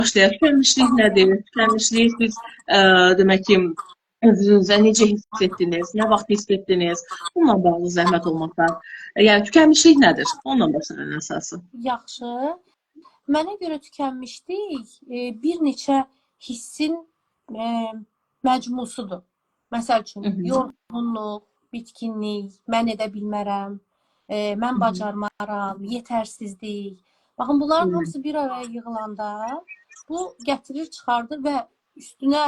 başlayaq. Tükənmişlik nədir? Tükənmişlik siz demək ki, özünüzə necə hiss etdiniz? Nə vaxt hiss etdiniz? Bununla bağlı zəhmət olmasa. Yəni tükənmişlik nədir? Ondan başlayın əsası. Yaxşı. Mənə görə tükənmişlik bir neçə hissin məcmusudur. Məsəl üçün, yorğunluq, bitkinlik, mən edə bilmərəm, mən bacarmaram, yetərsizlik. Baxın, bunların hamısı bir araya yığılanda bu gətirir, çıxardır və üstünə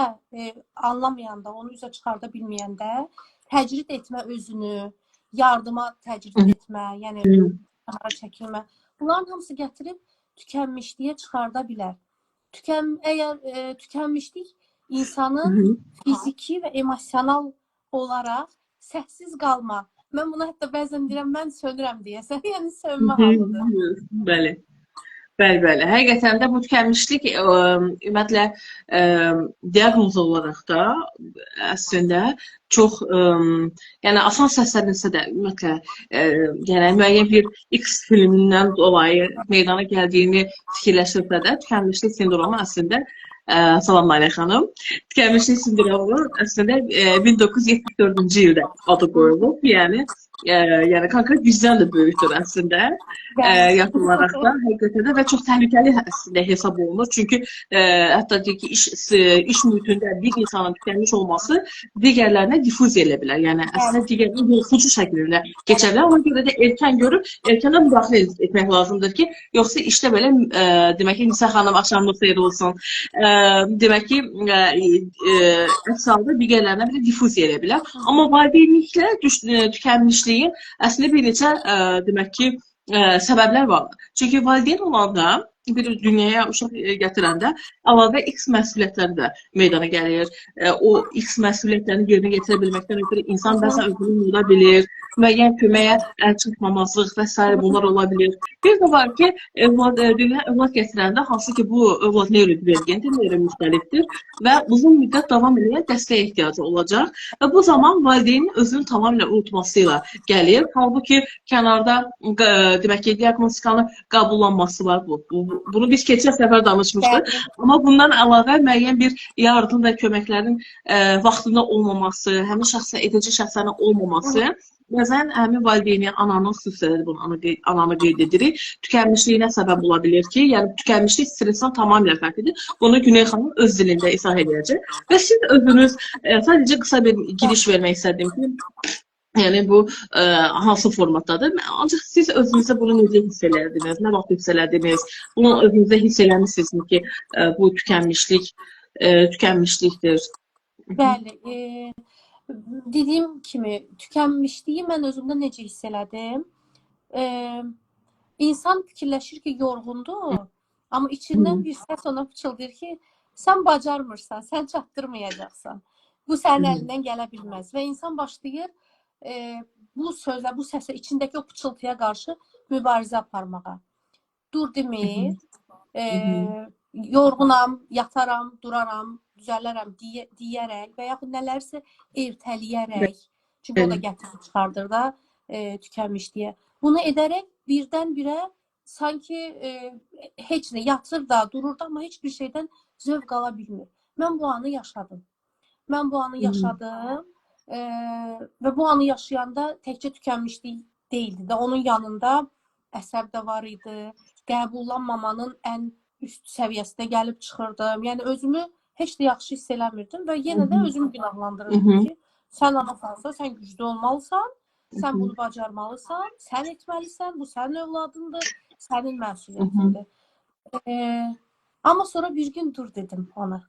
anlamayanda, onu üzə çıxarda bilməyəndə təcrid etmə özünü, yardıma təcrid etmə, yəni kənara çəkilmə. Bunların hamısı gətirib tükənmişliyə çıxarda bilər. Əgər tükənmişlik insanın fiziki və emosional olaraq səssiz qalma. Mən buna hətta bəzən deyirəm, mən sönürəm deyəsən, yəni sönmə halıdır. Bəli. Bəli. Həqiqətən də bu tükənmişlik ümumiyyətlə diaqnoz olaraq da əslində çox yəni asan səslənirsə də ümumiyyətlə yəni müəyyən bir X filmindən dolayı meydana gəldiyini fikirləşirsə də tükənmişlik sindromu əslində salamlar xanım. Tükənmişlik sindromu əslində 1974-cü ildə adı qoyulub. Yəni konkret bizdən də böyükdür əslində. Yaş olaraq da həqiqətən də və çox təhlükəli əslində hesab olunur. Çünki hətta deyək ki, iş mühitində bir insanın tükənmiş olması digərlərinə difuziya elə bilər. Yəni əslində digərlərinə yoluxucu şəklində keçə bilər. Ona görə də erkən görüb, erkəndən müdaxilə etmək lazımdır ki, yoxsa işdə belə demək ki, Nisa xanım axşamınız xeyir olsun. Demək ki, əks halda digərlərinə belə difuziya elə bilər. Amma valideynliklə tükənmişliyin əslində bir neçə demək ki, səbəblər var. Çünki valideyn olanda bir dünyaya uşaq gətirəndə əlavə X məsuliyyətləri də meydana gəlir. O X məsuliyyətlərini yerinə getirə bilməkdən ötürü insan bəzən özünü unuda bilir, müəyyən köməyə əl çatmamazlıq və s. bunlar ola bilir. Bir də var ki, dünyaya övlad gətirəndə, hansı ki bu övlad neyrodivergentdir, müxtəlifdir və uzun müddət davam edən dəstəyə ehtiyacı olacaq və bu zaman valideynin özünü tamamilə unutmasıyla gəlir. Halbuki kənarda demək ki, diaqnostikanın qəbullanması var bu. Bunu biz keçən səfər danışmışdıq. Amma bundan əlavə müəyyən bir yardım və köməklərin vaxtında olmaması, həmin şəxsə edici şəxslərin olmaması, bəzən həmin valideyni, ananın xüsusilə bunu ananı qeyd edirik, tükənmişliyinə səbəb ola bilir ki, yəni tükənmişlik stressdən tamamilə fərqlidir. Bunu Güney xanım öz dilində izah edəcək. Və siz özünüz sadəcə qısa bir giriş vermək istədim ki, yəni bu hansı formatdadır? Ancaq siz özünüzə bunu necə hiss elədiniz? Nə vaxt hiss elədiniz? Bunu özünüzə hiss eləmişsinizmi ki, bu tükənmişlikdir? Bəli. Dediyim kimi, tükənmişliyi mən özümdə necə hiss elədim? İnsan fikirləşir ki, yorğundur, amma içindən bir səs ona pıçıldayır ki, sən bacarmırsan, sən çatdırmayacaqsan. Bu sənin əlindən gələ bilməz. Və insan başlayır bu sözlə, bu səsə, içindəki o pıçıltıya qarşı mübarizə aparmağa. Dur demir, yorğunam, yataram, duraram, düzələrəm deyərək və yaxud nələrsə ertələyərək, çünki o da gətirib çıxardır da tükənmişliyə. Bunu edərək birdən-birə sanki heç nə yatır da, durur da, amma heç bir şeydən zövq ala bilmir. Mən bu anı yaşadım. Və bu anı yaşayanda təkcə tükənmişlik deyildi də, onun yanında əsəb də var idi, qəbullanmamanın ən üst səviyyəsinə gəlib çıxırdım. Yəni özümü heç də yaxşı hiss eləmirdim və yenə də özümü günahlandırırdım ki, sən anasansa, sən güclü olmalısan, sən bunu bacarmalısan, sən etməlisən, bu sənin övladındır, sənin məsuliyyətindir. Amma sonra bir gün dur dedim ona.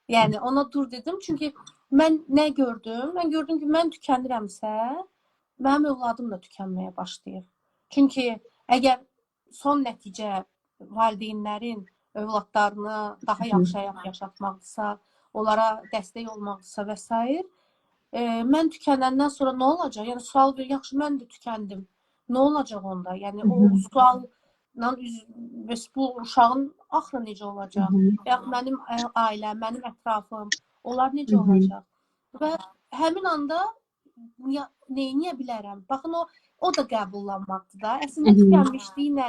Yəni ona dur dedim, çünki mən nə gördüm? Mən gördüm ki, mən tükənirəmsə, mənim övladım da tükənməyə başlayır. Çünki əgər son nəticə valideynlərin övladlarını daha yaxşı həyat yaşatmaqdırsa, onlara dəstək olmaqdırsa və s. Mən tükənəndən sonra nə olacaq? Yəni sual verir, yaxşı mən də tükəndim. Nə olacaq onda? Yəni o sualla bu uşağın axırı necə olacaq? Yəni mənim ailəm, mənim ətrafım, onlar necə olacaq? Və həmin anda neyniyə bilərəm? Baxın, o da qəbullanmaqdır da. Əslində tükənmişliklə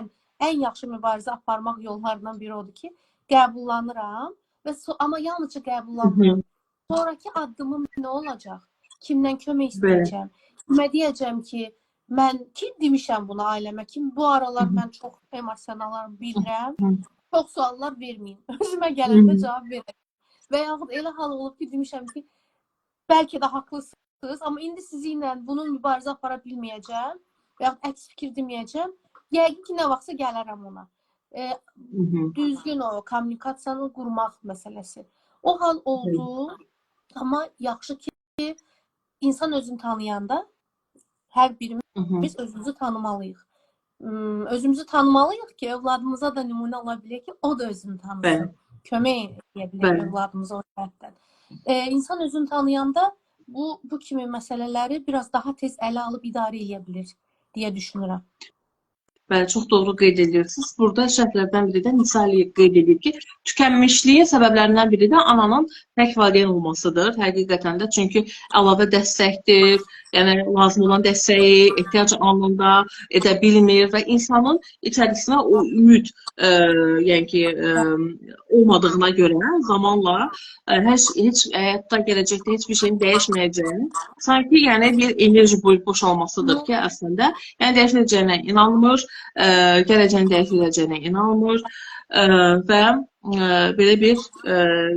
ən yaxşı mübarizə aparmaq yollarından biri odur ki, qəbullanıram və amma yalnızca qəbullanmıram. Sonraki addımım nə olacaq? Kimdən kömək istəyəcəm? Kimə deyəcəm ki, mən demişəm buna ailəmə ki, bu aralar mən çox emosionalarım bilirəm, çox suallar verməyin. Özümə gələndə cavab verəm. Və yaxud elə hal olub ki, demişəm ki, bəlkə də haqlısınız, amma indi sizinlə bunun mübarizə apara bilməyəcəm və yaxud əks fikir deməyəcəm. Yəqin ki, nə vaxtsa gələrəm ona. Düzgün o kommunikasiyanı qurmaq məsələsi. O hal oldu, amma yaxşı ki, insan özünü tanıyanda hər birimiz özümüzü tanımalıyıq. Özümüzü tanımalıyıq ki, övladımıza da nümunə ola bilək ki, o da özünü tanısın. Kömək edə bilək övladımıza o cəhətdən. İnsan özünü tanıyanda bu kimi məsələləri biraz daha tez ələ alıb idarə edə bilir deyə düşünürəm. Bəli, çox doğru qeyd edirsiniz. Burada şərtlərdən biri də Nisa qeyd edib ki, tükənmişliyin səbəblərindən biri də ananın tək valideyn olmasıdır. Həqiqətən də, çünki əlavə dəstəkdir, yəni lazım olan dəstəyi ehtiyac anında edə bilmir və insanın içərisinə o ümid yəni ki, olmadığına görə zamanla heç həyatda gələcəkdə heç bir şeyin dəyişməyəcəyini, sanki yəni bir enerji boşalmasıdır ki, əslində, yəni dəyişməyəcəyinə inanmır, gələcəyin dəyişiləcəyinə inanmır və belə bir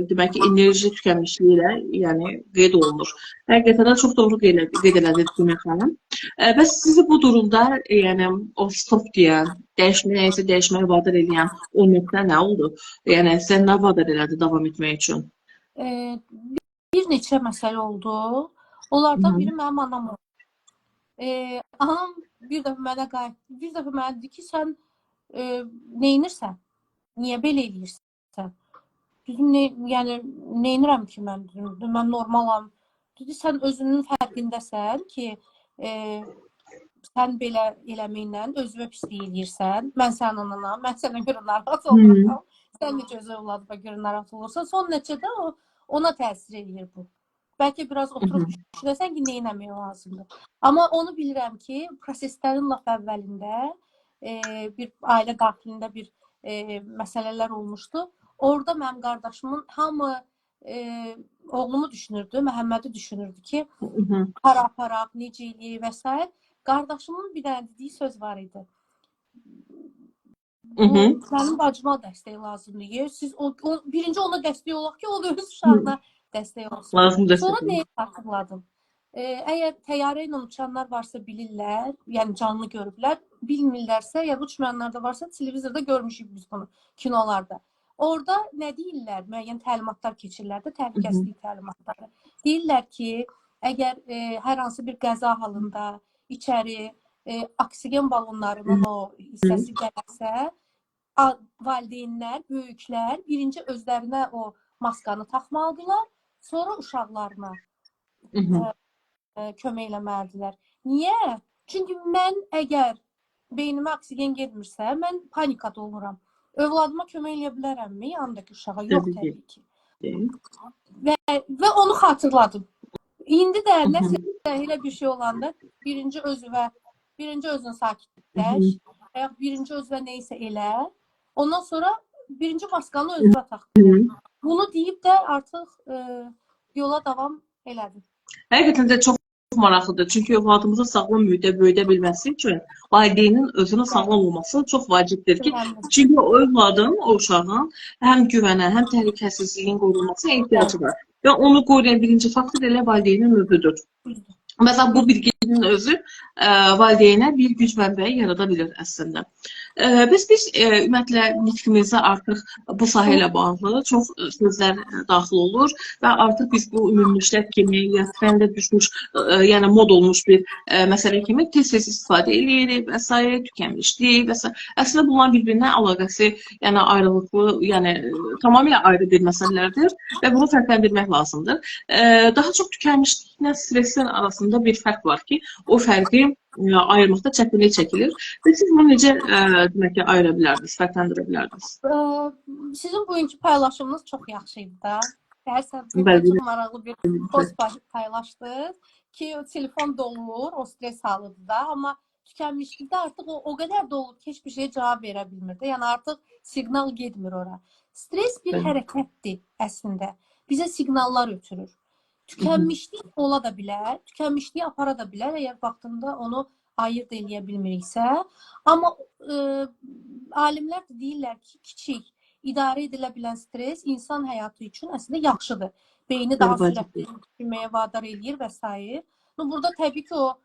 demək ki, enerji tükənmişliyi ilə yəni qeyd olunur. Həqiqətən də çox doğru qeyd elədiniz Günel xanım. Bəs sizi bu durumda yəni o stop deyən, dəyişməyə vadar edən o nöqtə nə oldu? Yəni sən nə vadar elədi davam etmək üçün? Bir neçə məsələ oldu. Onlardan biri mənim anam oldu. Anam bir dəfə mənə dedi ki, sən neynirsən? Niyə belə eləyirsən? Dedim, yəni, neynirəm ki mən? Dedim, mən normalam. Dedi, sən özünün fərqindəsən ki, sən belə eləməklə özünə pislik eləyirsən. Mən sənin ananam, mən sənə görə narahat oluram. Sən necə öz övladıma görə narahat olursan. Son nəticədə ona təsir edir bu. Bəlkə biraz oturub düşünəsən ki, nə eləmək lazımdır. Amma onu bilirəm ki, proseslərin lap əvvəlində bir ailə daxilində bir məsələlər olmuşdu. Orada mənim qardaşımın hamı oğlumu düşünürdü, Məhəmmədi düşünürdü ki, para aparaq, necə eləyək və s. Qardaşımın bir dənə dediyi söz var idi. Mənim bacıma dəstək lazımdır. Siz birinci ona dəstək olaq ki, o da öz uşağına dəstək olsun. Sonra nəyə xatırladım? Əgər təyyarə ilə uçanlar varsa bilirlər, yəni canlı görüblər, bilmirlərsə, ya uçmayanlar da varsa, televizorda görmüşük biz bunu, kinolarda. Orada nə deyirlər? Müəyyən təlimatlar keçirlər də, təhlükəsizlik təlimatları. Deyirlər ki, əgər hər hansı bir qəza halında içəri oksigen balonlarının o hissəsi gələrsə, valideynlər, böyüklər birinci özlərinə o maskanı taxmalıdırlar, sonra uşaqlarına kömək eləməlidirlər. Niyə? Çünki mən əgər beynimə oksigen getmirsə, mən panikada oluram. Övladıma kömək eləyə bilərəmmi? Yanındakı uşağa? Yox, təbii ki. Və onu xatırladım. İndi də nəsə elə bir şey olanda birinci özünü sakitləş, birinci özünə neysə elə, ondan sonra birinci maskanı özünə taxdır. Bunu deyib də artıq yola davam elədim. Həqiqətən də çox maraqlıdır. Çünki övladımızın sağlam mühitdə böyüdə bilməsi üçün valideynin özünün sağlam olması çox vacibdir ki, çünki o övladın, o uşağın həm güvənə, həm təhlükəsizliyin qorunmasına ehtiyacı var. Və onu qoruyan birinci faktor elə valideynin özüdür. Məsələn, bu bilginin özü valideynə bir güc mənbəyi yarada bilir əslində. Biz ümumiyyətlə nitqimizə artıq bu sahə ilə bağlı çox sözlər daxil olur və artıq biz bu ümumiləşdirmək kimi, ya trendə düşmüş, yəni mod olmuş bir məsələ kimi tez-tez istifadə edirik və s. tükənmişlik və s. Əslində bunların bir-birindən əlaqəsi, yəni ayrılıqlı, yəni tamamilə ayrı bir məsələlərdir və bunu fərqləndirmək lazımdır. Daha çox tükənmişliklə stressin arasında bir fərq var ki, o fərqi ayırmaqda çətinlik çəkilir. Və siz bunu necə demək ki, ayıra bilərdiniz, fərqləndirə bilərdiniz? Sizin bugünkü paylaşımınız çox yaxşı idi da. Çox maraqlı bir post paylaşdınız ki, telefon dolur, o stres halıdır da. Amma tükənmişlikdə artıq o qədər dolub ki, heç bir şeyə cavab verə bilmir də. Yəni artıq siqnal getmir ora. Stres bir hərəkətdir əslində. Bizə siqnallar ötürür. Tükənmişlik ola da bilər, tükənmişliyi apara da bilər, əgər vaxtında onu ayırt eləyə bilmiriksə. Amma alimlər də deyirlər ki, kiçik, idarə edilə bilən stres insan həyatı üçün əslində yaxşıdır. Beyni daha sürətli düşünməyə vadar eləyir və s. Burada təbii ki, o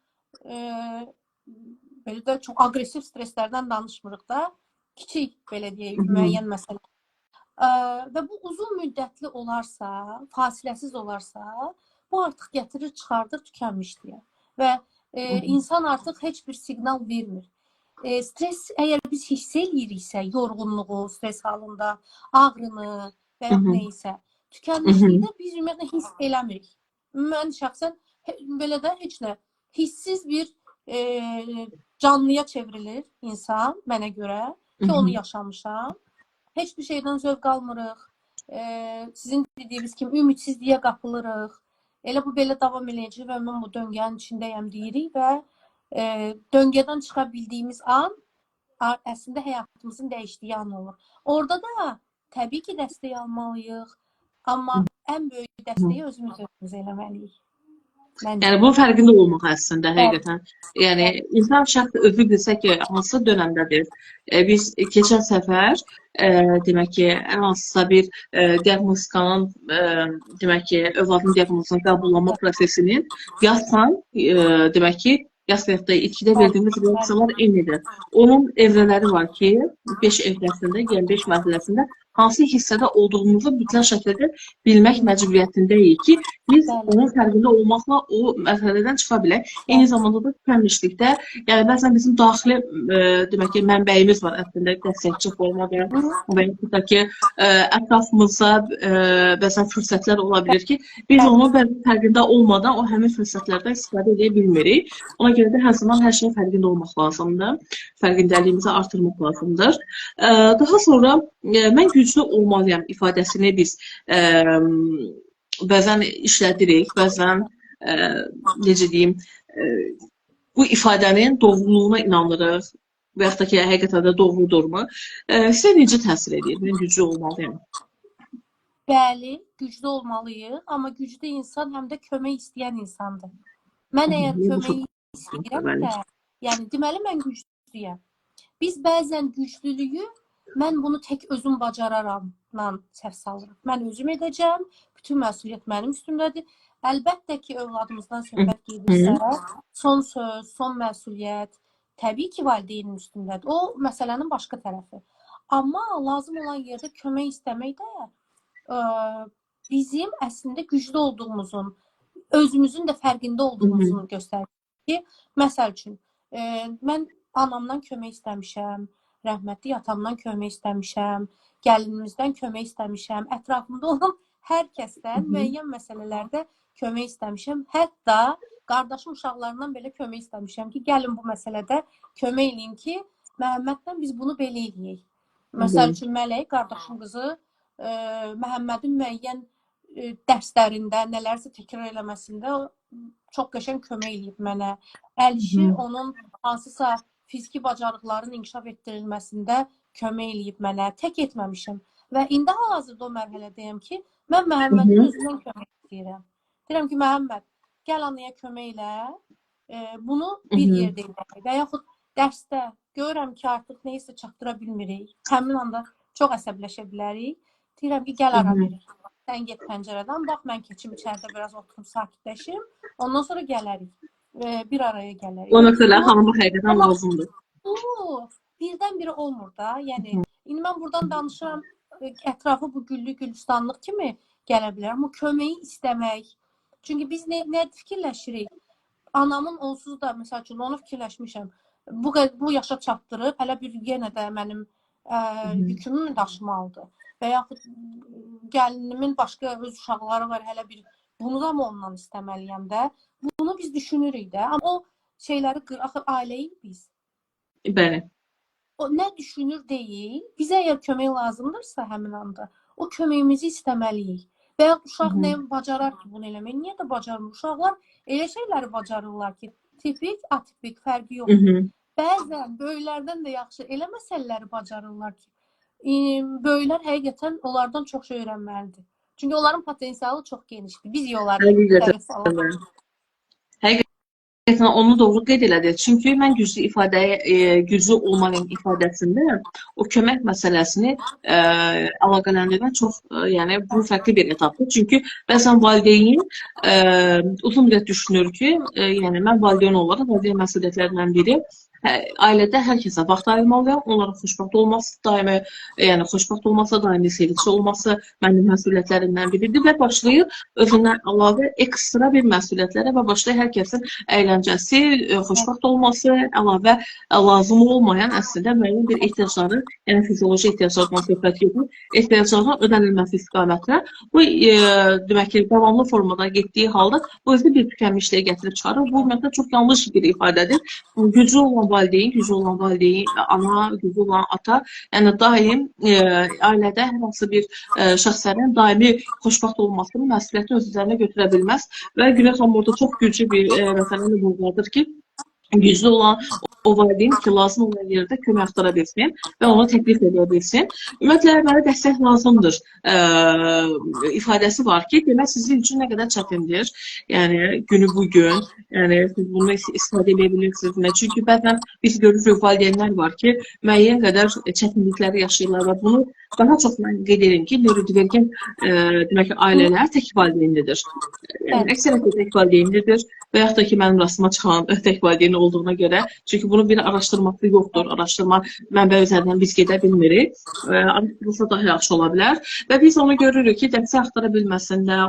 belə də çox aqressiv streslərdən danışmırıq da. Kiçik, belə deyək, müəyyən məsələ. Və bu uzun müddətli olarsa, fasiləsiz olarsa, bu artıq gətirir, çıxardır tükənmişliyə. Və insan artıq heç bir siqnal vermir. Stres, əgər biz hiss eləyiriksə, yorğunluğu, stres halında, ağrını və ya neysə, tükənmişlikdə biz ümumiyyətlə hiss eləmirik. Mən şəxsən belə də heç nə, hissiz bir canlıya çevrilir insan, mənə görə ki, onu yaşamışam. Heç bir şeydən zövq almırıq. Sizin dediyiniz kimi ümidsizliyə qapılırıq. Elə bu belə davam eləyəcək və mən bu döngənin içindəyəm deyirik və döngədən çıxa bildiyimiz an əslində həyatımızın dəyişdiyi an olur. Orada da təbii ki, dəstək almalıyıq. Amma ən böyük dəstəyi özümüz eləməliyik. Yəni bunun fərqində olmaq əslində həqiqətən. Yəni insan şəxs özü bilsə ki, hansı dönəmdədir. Biz keçən səfər demək ki, ən hansısa bir diaqnostikanın demək ki, övladın diaqnozunu qəbullanma prosesinin yazsan, demək ki, yaz həyatda ilkdə verdiyimiz reaksiyalar eynidir. Onun evrələri var ki, 5 evrəsində, yəni 5 mərhələsində hansı hissədə olduğumuzu mütləq şəkildə bilmək məcburiyyətindəyik ki, biz onun fərqində olmaqla o mərhələdən çıxa bilək. Eyni zamanda da tükənmişlikdə, yəni bəzən bizim daxili demək ki, mənbəyimiz var əslində dəstəkçi formada və ya ki, ətrafımızda bəzən fürsətlər ola bilir ki, biz onu fərqində olmadan o həmin fürsətlərdən istifadə edə bilmirik. Ona görə də hər zaman hər şeyin fərqində olmaq lazımdır. Fərqindəliyimizi artırmaq lazımdır. Daha sonra mən güclü olmalıyam ifadəsini biz bəzən işlədirik, bəzən necə deyim, bu ifadənin doğruluğuna inanırıq və yaxud da ki, həqiqətən də doğrudurmu? Sizə necə təsir edir? Mən güclü olmalıyam. Bəli, güclü olmalıyıq, amma güclü insan həm də kömək istəyən insandır. Mən əgər kömək istəyirəm də, yəni deməli mən güclüyəm. Biz bəzən güclülüyü mən bunu tək özüm bacararamla səhv salırıq. Mən özüm edəcəm, bütün məsuliyyət mənim üstümdədir. Əlbəttə ki, övladımızdan söhbət gedirsə, son söz, son məsuliyyət təbii ki, valideynin üstündədir. O, məsələnin başqa tərəfi. Amma lazım olan yerdə kömək istəmək də bizim əslində güclü olduğumuzun, özümüzün də fərqində olduğumuzun göstərir ki, məsəl üçün, mən anamdan kömək istəmişəm, rəhmətli atamdan kömək istəmişəm, gəlinimizdən kömək istəmişəm, ətrafımda olan hər kəsdən müəyyən məsələlərdə kömək istəmişəm. Hətta qardaşım uşaqlarından belə kömək istəmişəm ki, gəlin bu məsələdə kömək edin ki, Məhəmmədlə biz bunu belə eləyək. Məsəl üçün, Mələk, qardaşım qızı, Məhəmmədin müəyyən dərslərində, nələrsə təkrar eləməsində çox qəşəng kömək eləyib mənə. Əlişi onun hansısa fiziki bacarıqların inkişaf etdirilməsində kömək eləyib mənə. Tək etməmişim. Və indi hal-hazırda o mərhələdəyəm ki, mən Məhəmmədin özündən kömək istəyirəm. Deyirəm ki, Məhəmməd, gəl anaya kömək elə, bunu bir yerdə edək. Və yaxud dərsdə görürəm ki, artıq neysə çatdıra bilmirik. Həmin anda çox əsəbləşə bilərik. Deyirəm ki, gəl ara verir. Sən get pəncərədən, bax, mən keçim içəridə biraz oturum, sakitləşim. Ondan sonra gələrik. Bir araya gələrik. O nöqtələr xanıma həqiqətən lazımdır. Bu, birdən-biri olmur da. Yəni, indi mən buradan danışıram, ətrafı bu güllü gülistanlıq kimi gələ bilər. Amma köməyi istəmək. Çünki biz nə fikirləşirik? Anamın onsuz da, məsəl üçün, onu fikirləşmişəm. Bu yaşa çatdırıb, hələ bir yenə də mənim yükümü daşımalıdır. Və yaxud gəlinimin başqa öz uşaqları var, hələ bir bunu da mı ondan istəməliyəm də? Bunu biz düşünürük də. Amma o şeyləri, axı ailəyik biz. Bəli. O nə düşünür deyil. Bizə əgər kömək lazımdırsa həmin anda, o köməyimizi istəməliyik. Və yaxud uşaq nə bacarar ki, bunu eləmək? Niyə də bacarmır? Uşaqlar elə şeyləri bacarırlar ki, tipik, atipik fərqi Hı yoxdur. hı. Bəzən böyüklərdən də yaxşı elə məsələləri bacarırlar ki, böyüklər həqiqətən onlardan çox şey öyrənməlidir. Çünki onların potensialı çox genişdir. Biz onları Həqiqətən dəvə salaq. də. Həqiqətən onu doğru qeyd elədiniz. Çünki mən güclü ifadəyə, güclü olmanın ifadəsində o kömək məsələsini əlaqələndirmək çox, yəni bu fərqli bir etapdır. Çünki bəzən valideyn uzun müddət düşünür ki, yəni mən valideyn olaraq valideyn məsuliyyətlərindən biri ailədə hər kəsə vaxt ayırmalıyam. Onların xoşbəxt olması daimi, yəni xoşbəxt olması, daimi sevinçli olması mənim məsuliyyətlərimdən biridir və başlayır özündən əlavə ekstra bir məsuliyyətlərə və başlayır hər kəsin əyləncəsi, xoşbəxt olması, əlavə lazım olmayan əslində müəyyən bir ehtiyacları, yəni fizioloji ehtiyaclardan söhbət gedir, ehtiyacların ödənilməsi istiqamətinə bu demək ki, davamlı formada getdiyi halda bu özü bir tükənmişliyə gətirib çıxarır. Bu ümumiyyətlə çox yanlış bir ifadədir. Güclü olan valideyn, ana, güclü olan ata, yəni daim ailədə hər hansı bir şəxslərin daimi xoşbəxt olmasını, məsuliyyəti öz üzərinə götürə bilməz və Günel xanım orada çox güclü bir məsələni vurğuladır ki, güclü olan o valideyn ki, lazım olan yerdə kömək axtara bilsin və onu təklif edə bilsin. Ümumiyyətlə, mənə dəstək lazımdır ifadəsi var ki, demək sizin üçün nə qədər çətindir. Yəni, günü bugün, yəni siz bunu istifadə edə bilirsiniz. Çünki bəzən biz görürük valideynlər var ki, müəyyən qədər çətinlikləri yaşayırlar və bunu daha çox mən qeyd edirəm ki, neurodivergent demək ki, ailələr tək valideynlidir. Yəni, əksəriyyətlə tək valideynlidir və yaxud da ki, mənim rastıma çıxan tək valideyn olduğuna görə, çünki bunun bir araşdırması yoxdur, araşdırma mənbə üzərindən biz gedə bilmirik, araşdırılsa daha yaxşı ola bilər və biz onu görürük ki, dəstək axtara bilməsində,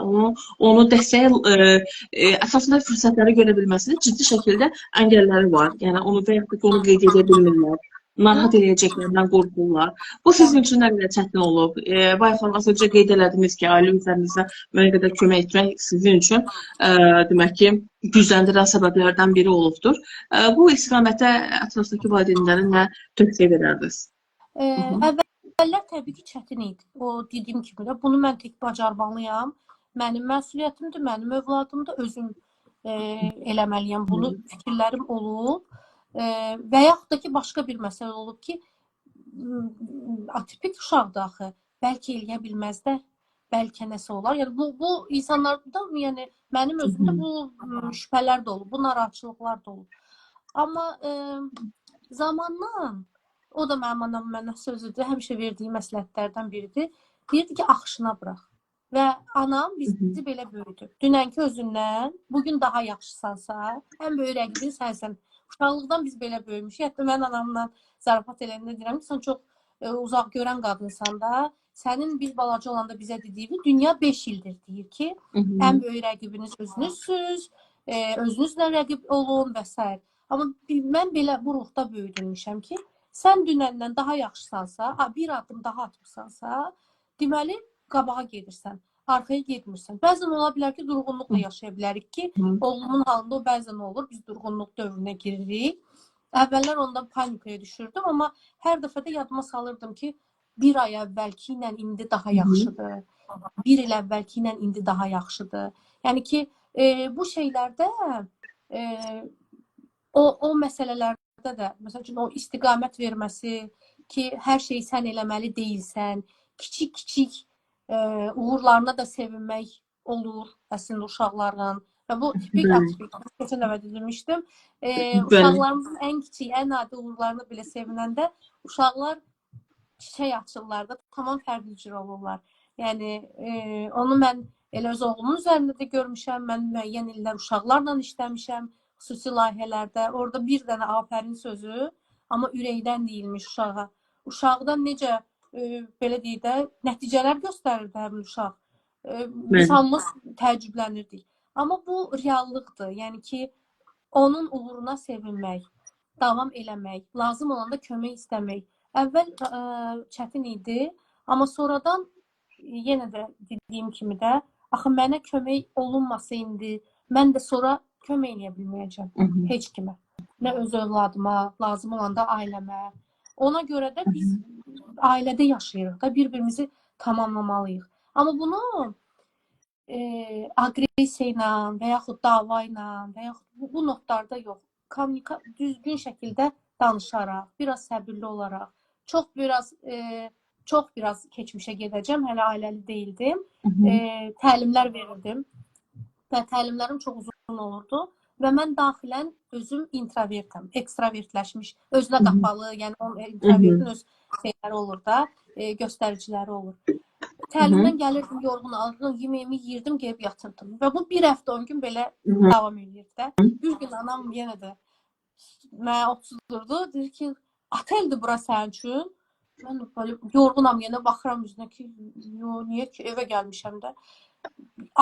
onu dəstəyə əsasında fürsətləri görə bilməsində ciddi şəkildə əngəlləri var. Yəni, onu və yaxud da ki, onu qeyd edə bilmirlər. Narahat eləyəcəklərindən qorxurlar. Bu sizin üçün nə qədər çətin olub? Bayaq az öncə qeyd elədiniz ki, ailə üzərinizdə müəyyən qədər kömək etmək sizin üçün demək ki, gücləndirən səbəblərdən biri olubdur. Bu istiqamətə ətrafdakı valideynlərin nə tövsiyə verərdiniz? Əvvəllər təbii ki, çətin idi. O dediyim kimi də bunu mən tək bacarmalıyam. Mənim məsuliyyətimdir, mənim övladımdır, özüm eləməliyəm. Bunu fikirlərim olub. Və yaxud da ki, başqa bir məsələ olub ki, atipik uşaqdır axı. Bəlkə eləyə bilməz də, bəlkə nəsə olar. Yəni bu insanlarda, yəni mənim özümdə bu şübhələr də olub, bu narahatçılıqlar da olub. Amma zamanla o da mənim anam mənə sözüdür, həmişə verdiyi məsləhətlərdən biridir. Deyirdi ki, axışına burax. Və anam bizi belə böyüdü. Dünənki özündən, bugün daha yaxşısansa, ən böyük rəqibin sənsən. Uşaqlıqdan biz belə böyümüşük. Hətta mən anamla zarafat eləyəndə deyirəm ki, sən çox uzaq görən qadınsan da, sənin biz balaca olanda bizə dediyi dünya 5 ildir deyir ki, ən böyük rəqibiniz özünüzsüz, özünüzlə rəqib olun və s. Amma mən belə bu ruhda böyüdülmüşəm ki, sən dünəndən daha yaxşısansa, bir addım daha atmışsansa, deməli qabağa gedirsən, arxaya getmirsən. Bəzən ola bilər ki, durğunluqla yaşaya bilərik ki, oğlumun halında o bəzən olur, biz durğunluq dövrünə giririk. Əvvəllər ondan panikaya düşürdüm, amma hər dəfə də yadıma salırdım ki, bir ay əvvəlki ilə indi daha yaxşıdır. Bir il əvvəlki ilə indi daha yaxşıdır. Yəni ki, bu şeylərdə, o məsələlərdə də, məsəl üçün, o istiqamət verməsi ki, hər şeyi sən eləməli deyilsən, kiçik-kiçik uğurlarına da sevinmək olur əslində uşaqların. Və bu tipik atipik. Keçən dəfə demişdim. Uşaqlarımızın ən kiçik, ən adi uğurlarını belə sevinəndə uşaqlar çiçək açırlar da tamam fərqli cür olurlar. Yəni onu mən elə öz oğlumun üzərində də görmüşəm. Mən müəyyən illər uşaqlarla işləmişəm, xüsusi layihələrdə. Orada bir dənə afərin sözü, amma ürəkdən deyilmiş uşağa. Uşaqdan necə belə deyək də, nəticələr göstərirdi həmin uşaq. Biz hamımız təəccüblənirdik. Amma bu reallıqdır. Yəni ki, onun uğuruna sevinmək, davam eləmək, lazım olanda kömək istəmək. Əvvəl çətin idi, amma sonradan yenə də dediyim kimi də, axı mənə kömək olunmasa indi, mən də sonra kömək eləyə bilməyəcəm heç kimə. Nə öz övladıma, lazım olanda ailəmə. Ona görə də biz ailədə yaşayırıq da, bir-birimizi tamamlamalıyıq. Amma bunu aqressiya ilə və yaxud dava ilə və yaxud bu notlarda yox. Düzgün şəkildə danışaraq, biraz səbirli olaraq, çox biraz keçmişə gedəcəm. Hələ ailəli deyildim. Təlimlər verirdim və təlimlərim çox uzun olurdu və mən daxilən özüm introvertim, ekstravertləşmiş, özünə qapalı, yəni o introvertin öz şeyləri olur da, göstəriciləri olur. Təlimdən gəlirdim, yorğun alırdım, yeməyimi yeyirdim, gəlib yatırdım. Və bu bir həftə 10 gün belə davam edirdi də. Bir gün anam yenə də mənə oturdurdu, deyir ki, oteldir bura sənin üçün. Mən böyle yorğunam, yenə baxıram üzünə ki, niyə ki, evə gəlmişəm də.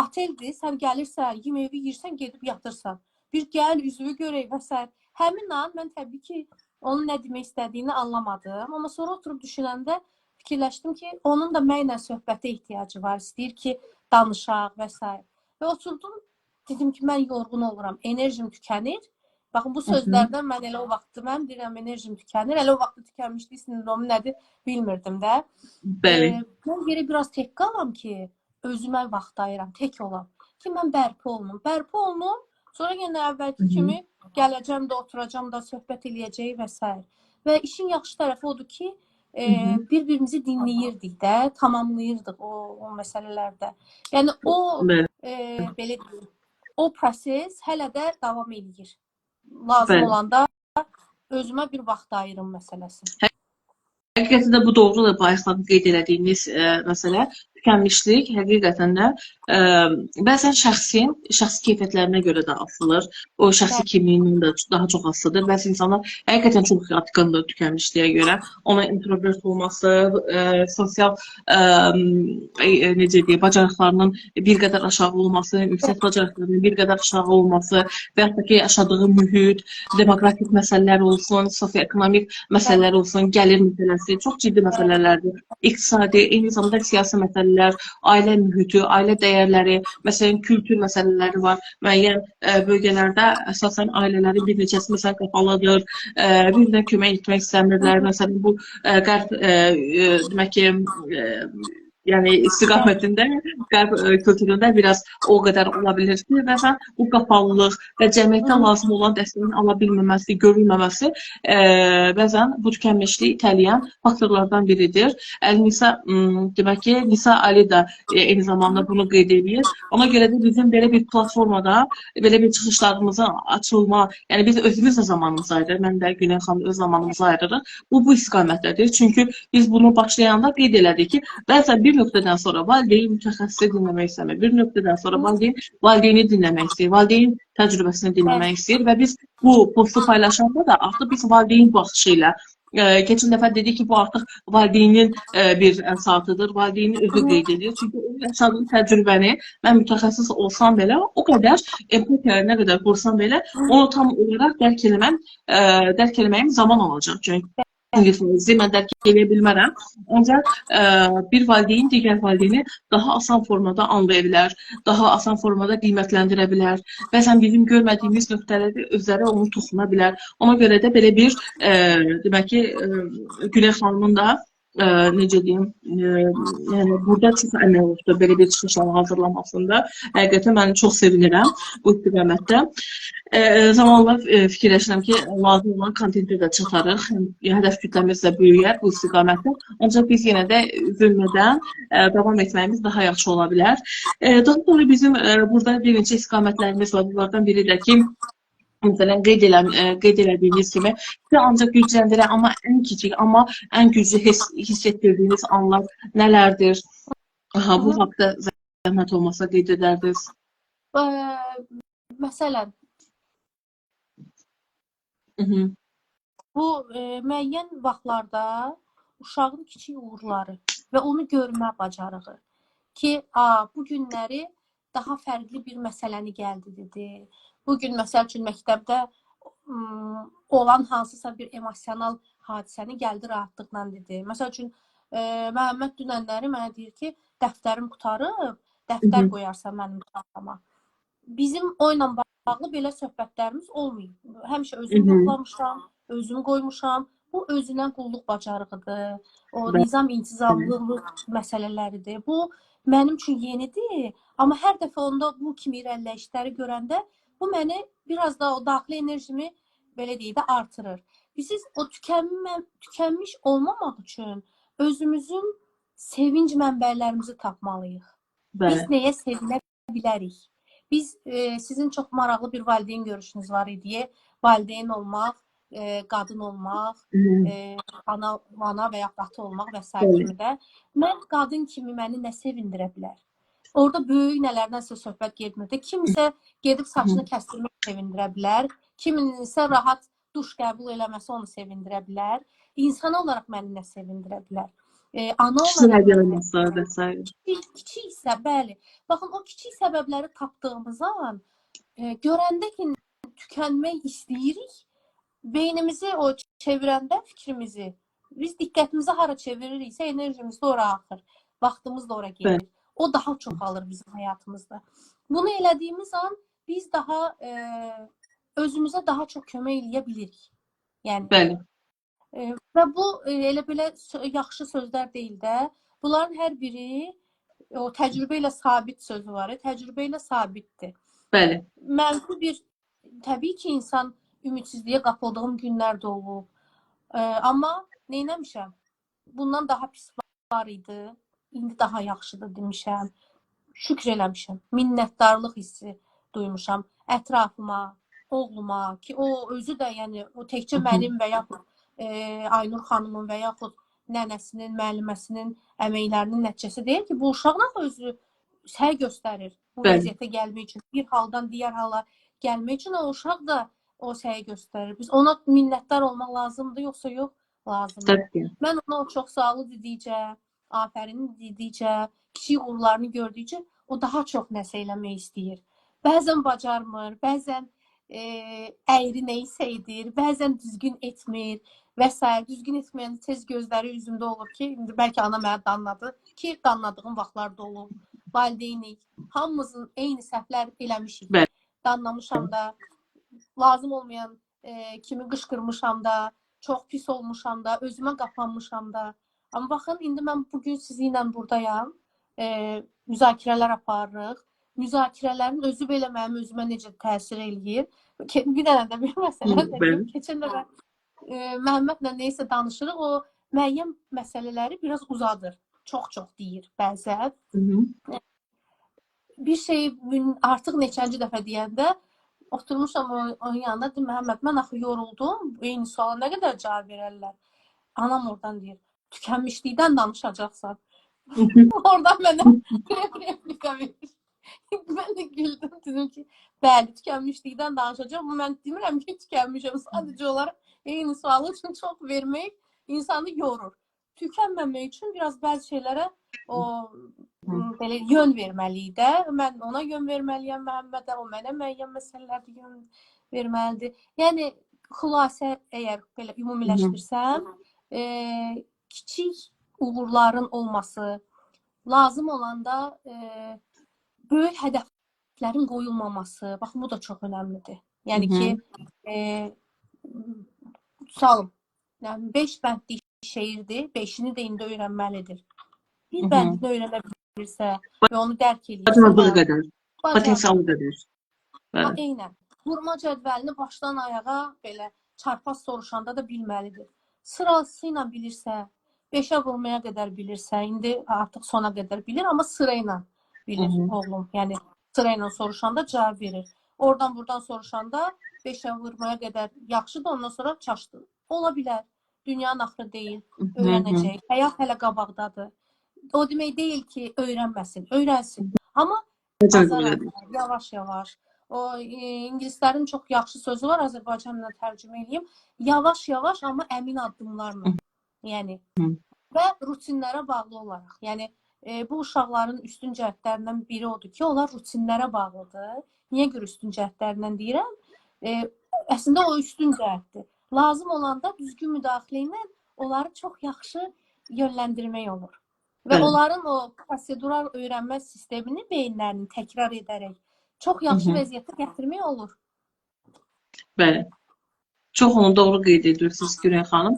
Oteldir, sən gəlirsən, yeməyi yeyirsən, gedib yatırsan. Bir gəl, üzvü görək və s. Həmin an mən təbii ki, onun nə demək istədiyini anlamadım. Amma sonra oturub düşünəndə fikirləşdim ki, onun da mənimlə söhbətə ehtiyacı var. İstəyir ki, danışaq və s. Və oturdum, dedim ki, mən yorğun oluram, enerjim tükənir. Baxın, bu sözlərdən mən elə o vaxtı, mən deyirəm, enerjim tükənir. Elə o vaxtı tükənmişdi, sindromu nədir bilmirdim də. Mən geri biraz tək qalam ki, özümə vaxt ayıram, tək olam. Ki, mən bərpa olunum. Bərpa olunum, sonra yenə əvvəlki kimi gələcəm də, oturacam da, söhbət eləyəcək və s. Və işin yaxşı tərəfi odur ki, bir-birimizi dinləyirdik də, tamamlayırdıq o məsələlərdə. Yəni, belə deyim, o proses hələ də davam edir. Lazım olanda özümə bir vaxt ayırım məsələsi. Həqiqətən də bu doğrudur, bayaqdan qeyd elədiyiniz məsələ. Tükənmişlik həqiqətən də bəzən şəxsi keyfiyyətlərinə görə də asılır. O şəxsi kimliyindən də daha çox asılıdır. Bəzi insanlar həqiqətən çox yatkındır tükənmişliyə görə. Ona introvert olması, sosial necə deyək, bacarıqlarının bir qədər aşağı olması, yüksək bacarıqlarının bir qədər aşağı olması və yaxud da ki, yaşadığı mühit, demoqrafik məsələlər olsun, sosial-ekonomik məsələlər olsun, gəlir məsələsi çox ciddi məsələlərdir. İqtisadi, eyni zamanda siyasi məsələlər, ailə mühiti, ailə dəyərləri, məsələn, kültür məsələləri var. Müəyyən bölgələrdə əsasən ailələrin bir neçəsi məsələn qapalıdır, bir-birinə kömək etmək istəmirlər. Məsələn, bu qərb demək ki, yəni istiqamətində, qərb kültüründə biraz o qədər ola bilir ki, bəzən bu qapalılıq və cəmiyyətdən lazım olan dəstəyin ala bilməməsi, görülməməsi bəzən bu tükənmişliyi itələyən faktorlardan biridir. Nisa, demək ki, Nisa Ali da eyni zamanda bunu qeyd edir. Ona görə də bizim belə bir platformada, belə bir çıxışlarımızın açılma, yəni biz özümüz də zamanımızı ayırırıq, mən də Günel xanım öz zamanımızı ayırırıq. Bu istiqamətdədir. Çünki biz bunu başlayanda qeyd elədik ki, bəzən bir nöqtədən sonra valideyn mütəxəssisi dinləmək istəmir. Bir nöqtədən sonra valideyni dinləmək istəyir, valideyn təcrübəsini dinləmək istəyir və biz bu postu paylaşanda da artıq biz valideyn baxışı ilə keçən dəfə dedik ki, bu artıq valideynin bir saatıdır, valideynin özü qeyd edir. Çünki onun yaşadığı təcrübəni mən mütəxəssis olsam belə, o qədər empatiyaya nə qədər qursam belə, onu tam olaraq dərk eləməyim zaman alacaq. Çünki mən dərk edə bilmərəm. Ancaq bir valideyn digər valideyni daha asan formada anlaya bilər, daha asan formada qiymətləndirə bilər. Bəzən bizim görmədiyimiz nöqtələri özləri onu toxuna bilər. Ona görə də belə bir demək ki, Günel xanımın da necə deyim, yəni burada çox əmək oldu belə bir çıxışların hazırlanmasında. Həqiqətən mən çox sevinirəm bu istiqamətdə. Zamanla fikirləşirəm ki, lazım olan kontenti də çatarıq, hədəf kütləmiz də böyüyər bu istiqamətdə. Ancaq biz yenə də üzülmədən davam etməyimiz daha yaxşı ola bilər. Daha sonra bizim burada bir neçə istiqamətlərimiz var. Bunlardan biri də ki, məsələn, qeyd elədiyiniz kimi sizi ancaq gücləndirən, amma ən kiçik, amma ən güclü hiss etdirdiyiniz anlar nələrdir? Bu haqda zəhmət olmasa qeyd edərdiniz. Məsələn, bu müəyyən vaxtlarda uşağın kiçik uğurları və onu görmə bacarığı ki, bu günləri daha fərqli bir məsələni gəldi dedi. Bugün, məsəl üçün, məktəbdə olan hansısa bir emosional hadisəni gəldi rahatlıqla dedi. Məsəl üçün, Məhəmməd dünənləri mənə deyir ki, dəftərim qutarıb, dəftər qoyarsan mənim çantama. Bizim oyla bağlı belə söhbətlərimiz olmayıb. Həmişə özüm yoxlamışam, özüm qoymuşam. Bu özünə qulluq bacarığıdır. O Bəli. nizam-intizamlılıq məsələləridir. Bu mənim üçün yenidir, amma hər dəfə onda bu kimi irəliləyişləri görəndə bu məni biraz da o daxili enerjimi belə deyək də artırır. Biz o tükənmiş olmamaq üçün özümüzün sevinc mənbələrimizi tapmalıyıq. Biz Bəli. nəyə sevinə bilərik? Biz sizin çox maraqlı bir valideyn görüşünüz var idi. Valideyn olmaq, qadın olmaq, ana və ya ata olmaq və s. kimi də. Mən qadın kimi məni nə sevindirə bilər? Orada böyük nələrdənsə söhbət getmirdi. Kimisə gedib saçını kəstirmək sevindirə bilər. Kiminin isə rahat duş qəbul eləməsi onu sevindirə bilər. İnsan olaraq məni nə sevindirə bilər? Ana olaraq kiçik isə, bəli. Baxın, o kiçik səbəbləri tapdığımız an görəndə ki, tükənmək istəyirik, beynimizi o çevirəndə fikrimizi, biz diqqətimizi hara çeviririksə, enerjimiz də ora axır, vaxtımız da ora gedir. O daha çoxalır bizim həyatımızda. Bunu elədiyimiz an biz daha özümüzə daha çox kömək eləyə bilirik. Yəni, bəli. Və bu elə belə yaxşı sözlər deyil də. Bunların hər biri o təcrübə ilə sabit sözü var. Təcrübə ilə sabitdir. Bəli. Mənfi bir, təbii ki, insan ümidsizliyə qapıldığım günlər də olub. Amma neynəmişəm? Bundan daha pis var idi. İndi daha yaxşıdır demişəm. Şükr eləmişəm. Minnətdarlıq hissi duymuşam ətrafıma, oğluma ki, o özü də, yəni o təkcə mənim və yaxud Aynur xanımın və yaxud nənəsinin, müəlliməsinin əməklərinin nəticəsi deyil ki, bu uşaqlar özü səy göstərir bu vəziyyətə gəlmək üçün. Bir haldan digər hala gəlmək üçün o uşaq da o səy göstərir. Biz ona minnətdar olmaq lazımdır, yoxsa yox? Lazımdır. Mən ona o çox sağlı dedikcə, afərini dedikcə, kiçik uğurlarını gördükcə o daha çox nəsə eləmək istəyir. Bəzən bacarmır, bəzən əyri neysə edir, bəzən düzgün etmir və s. Düzgün etməyəndə tez gözləri üzümdə olur ki, indi bəlkə ana mənə danladı ki, danladığım vaxtlarda olub. Valideynik, hamımızın eyni səhvlər eləmişik. Danlamışam da, lazım olmayan kimi qışqırmışam da, çox pis olmuşam da, özümə qapanmışam da. Amma baxın, indi mən bugün sizinlə buradayam, müzakirələr aparırıq. Müzakirələrin özü belə mənim özümə necə təsir eləyir. Bir dənə də bir məsələ deyim. Keçən dəfə Məhəmmədlə neysə danışırıq, o müəyyən məsələləri biraz uzadır. Çox-çox deyir bəzən. Bir şey artıq neçənci dəfə deyəndə oturmuşam onun yanında, deyim, Məhəmməd, mən axı yoruldum, eyni suala nə qədər cavab verərlər? Anam oradan deyir, tükənmişlikdən danışacaqsan. Oradan mənə replika verir. Mən də güldüm, dedim ki, bəli, tükənmişlikdən danışacağım. Mən demirəm ki, tükənmişəm. Sadəcə olaraq eyni sualı üçün çox vermək insanı yorur. Tükənməmək üçün biraz bəzi şeylərə belə yön verməliyik də. Mən ona yön verməliyəm, Məhəmmədə, o mənə müəyyən məsələlərdə yön verməlidir. Yəni, xülasə, əgər belə ümumiləşdirsəm, kiçik uğurların olması, lazım olanda böyük hədəflərin qoyulmaması, baxın, bu da çox önəmlidir. Yəni ki, tutalım, 5 bəndlik şeirdir, 5-ini də indi öyrənməlidir. Bir bəndini öyrənə bilirsə və onu dərk edirsə, potensialı qədər. Eynən. Vurma cədvəlini başdan ayağa belə çarpaz soruşanda da bilməlidir. Sırası ilə bilirsə, 5-ə vurmaya qədər bilirsə, indi artıq sona qədər bilir, amma sıra ilə bilir oğlum. Yəni, sıra ilə soruşanda cavab verir. Oradan buradan soruşanda 5-ə vurmaya qədər yaxşıdır, ondan sonra çaşdı. Ola bilər. Dünyanın axırı deyil, öyrənəcək. Həyat hələ qabaqdadır. O demək deyil ki, öyrənməsin, öyrənsin. Amma yavaş-yavaş. O ingilislərin çox yaxşı sözü var, Azərbaycanla tərcümə edeyim. Yavaş-yavaş, amma əmin addımlarla. Yəni, və rutinlərə bağlı olaraq. Yəni, bu uşaqların üstün cəhətlərindən biri odur ki, onlar rutinlərə bağlıdır. Niyə görə üstün cəhətlərindən deyirəm? Əslində, o üstün cəhətdir. Lazım olanda düzgün müdaxilə ilə onları çox yaxşı yönləndirmək olur. Və onların o prosedural öyrənmə sistemini beyinlərini təkrar edərək çox yaxşı vəziyyətə gətirmək olur. Bəli. Çox onu doğru qeyd edirsiniz Güney xanım.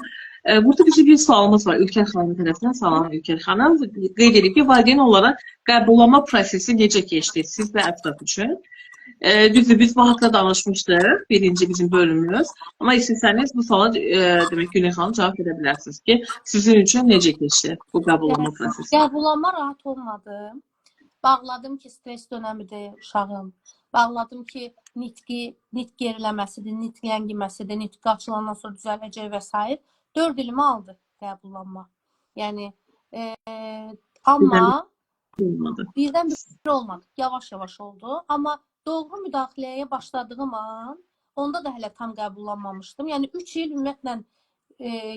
Burada bizim bir sualımız var Ülker xanım tərəfindən. Salam Ülker xanım. Qeyd edib ki, valideyn olaraq qəbullanma prosesi necə keçdi siz və ətraf üçün? Düzdür, biz bu haqda danışmışdıq, birinci bizim bölümümüz. Amma istəsəniz bu suala demək Güney xanım cavab verə bilərsiniz ki, sizin üçün necə keçdi bu qəbullanma prosesi? Qəbullanma rahat olmadı. Bağladım ki, stres dönəmidir uşağım. Bağladım ki, nitq geriləməsidir, nitq ləngiməsidir, nitq açılandan sonra düzələcək və s. 4 ilimi aldı qəbullanma. Yəni, amma birdən bir olmadı. Yavaş-yavaş oldu. Amma doğru müdaxiləyə başladığım an, onda da hələ tam qəbullanmamışdım. Yəni, 3 il ümumiyyətlə